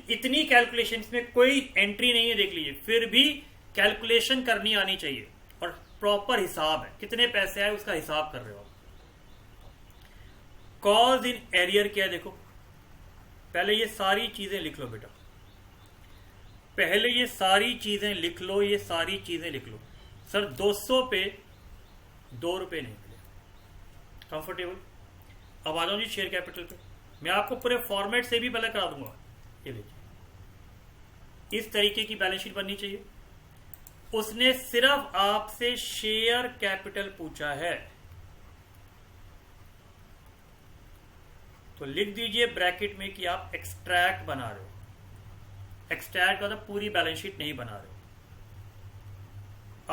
इतनी कैलकुलेशन में कोई एंट्री नहीं है, देख लीजिए, फिर भी कैलकुलेशन करनी आनी चाहिए और प्रॉपर हिसाब है। कितने पैसे आए उसका हिसाब कर रहे हो। कॉज इन एरियर क्या है? देखो, पहले ये सारी चीजें लिख लो बेटा, पहले ये सारी चीजें लिख लो, ये सारी चीजें लिख लो। सर 200 पे 2 रुपए नहीं मिले। कंफर्टेबल? अब आ जाओ जी शेयर कैपिटल पे। मैं आपको पूरे फॉर्मेट से भी पहले करा दूंगा। ये देखिए, इस तरीके की बैलेंस शीट बननी चाहिए। उसने सिर्फ आपसे शेयर कैपिटल पूछा है, तो लिख दीजिए ब्रैकेट में कि आप एक्सट्रैक्ट बना रहे हो। एक्सट्रैक्ट मतलब पूरी बैलेंस शीट नहीं बना रहे हो,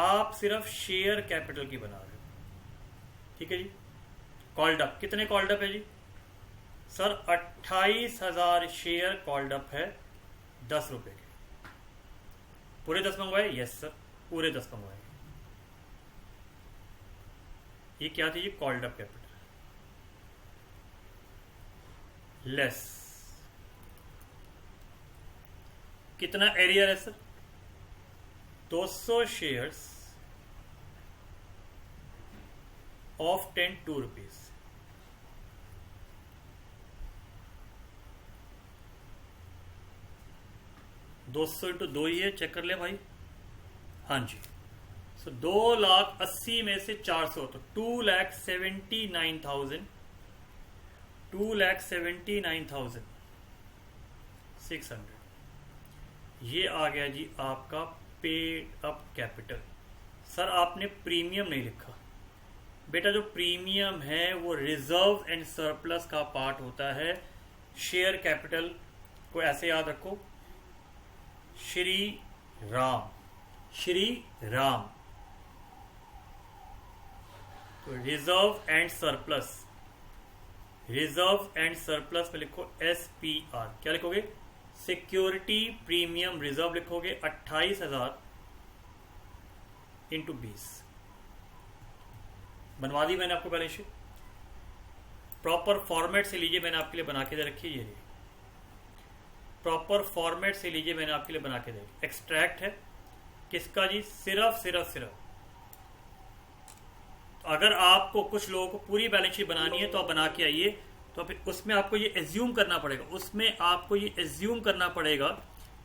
आप सिर्फ शेयर कैपिटल की बना रहे हो। ठीक है जी। कॉल्ड अप, कितने कॉल्ड अप है जी? सर 28,000 शेयर कॉल्ड अप है 10 रुपए के। पूरे 10 मंगवाए? यस सर, पूरे 10 मंगवाए। ये क्या थी जी? कॉल्ड अप कैपिटल लेस कितना एरियर है सर? 200 shares of 10 2 rupees. दो 200 इंटू 2 ही है, चेक कर ले भाई। हाँ जी। सो 2,80,000 में से 400 तो 2,79,000, 2,79,600। ये आ गया जी आपका पेड अप कैपिटल। सर आपने प्रीमियम नहीं लिखा बेटा। जो प्रीमियम है वो रिजर्व एंड सरप्लस का पार्ट होता है। शेयर कैपिटल को ऐसे याद रखो, श्री राम, श्री राम। तो reserve and surplus, reserve and surplus में लिखो SPR। क्या लिखोगे? सिक्योरिटी प्रीमियम रिजर्व लिखोगे 28,000 इंटू 20। बनवा दी मैंने आपको बैलेंस शीट। प्रॉपर फॉर्मेट से लीजिए, मैंने आपके लिए बना के दे रखी है। ये प्रॉपर फॉर्मेट से लीजिए, मैंने आपके लिए बना के दे रखी। एक्सट्रैक्ट है किसका जी? सिर्फ अगर आपको कुछ लोगों को पूरी बैलेंस शीट बनानी है तो आप बना के आइए। तो फिर उसमें आपको ये एज्यूम करना पड़ेगा, उसमें आपको ये एज्यूम करना पड़ेगा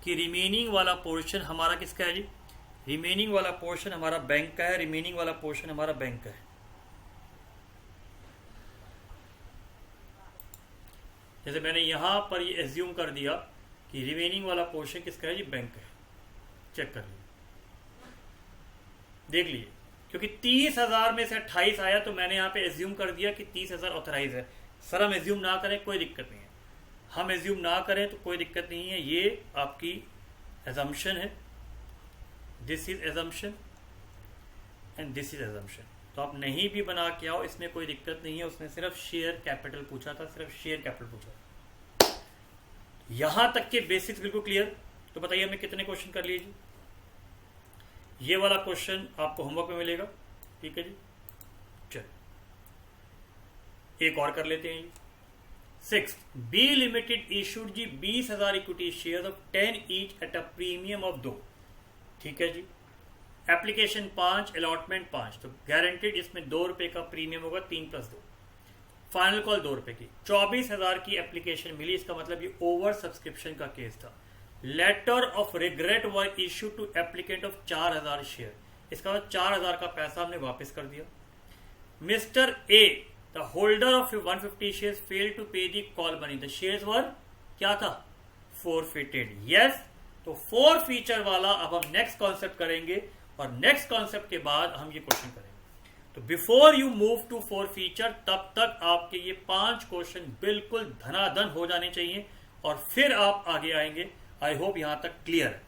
कि रिमेनिंग वाला पोर्शन हमारा किसका है जी? रिमेनिंग वाला पोर्शन हमारा बैंक का है, रिमेनिंग वाला पोर्शन हमारा बैंक का है। जैसे मैंने यहां पर ये एज्यूम कर दिया कि रिमेनिंग वाला पोर्शन किसका है जी? बैंक का है। चेक कर लीजिए, देख लीजिए, क्योंकि 30,000 में से 28 आया तो मैंने यहां पे एज्यूम कर दिया कि 30,000 ऑथराइज है। सर हम एज्यूम ना करें कोई दिक्कत नहीं है, हम एज्यूम ना करें तो कोई दिक्कत नहीं है। ये आपकी एजम्पशन है, this is assumption and this is assumption. तो आप नहीं भी बना के आओ, इसमें कोई दिक्कत नहीं है। उसने सिर्फ शेयर कैपिटल पूछा था, सिर्फ शेयर कैपिटल पूछा था। यहां तक के बेसिक्स बिल्कुल क्लियर। तो बताइए हमने कितने क्वेश्चन कर लिए जी? ये वाला क्वेश्चन आपको होमवर्क में मिलेगा, ठीक है जी। चलो एक और कर लेते हैं जी। 6 बी लिमिटेड इशूड जी 20,000 equity share of 10 each at a premium of 2, ठीक है जी। एप्लीकेशन 5, अलॉटमेंट 5, तो गारंटेड इसमें 2 रुपए का प्रीमियम होगा, 3 + 2, फाइनल कॉल 2 रुपए की। 24,000 की एप्लीकेशन मिली, इसका मतलब ये ओवर सब्सक्रिप्शन का केस था। Letter of regret were issue to applicant of 4,000 share, इसका मतलब 4,000 का पैसा हमने वापस कर दिया। Mister A the holder of 150 shares fail to pay the call money, the shares were क्या था? फोरफिटेड। यस, तो 4 फीचर वाला अब हम नेक्स्ट कॉन्सेप्ट करेंगे और नेक्स्ट कॉन्सेप्ट के बाद हम ये क्वेश्चन करेंगे। तो before you move to 4 feature, तब तक आपके ये 5 क्वेश्चन बिल्कुल धनाधन हो जाने चाहिए और फिर आप आगे आएंगे। आई होप यहां तक क्लियर है।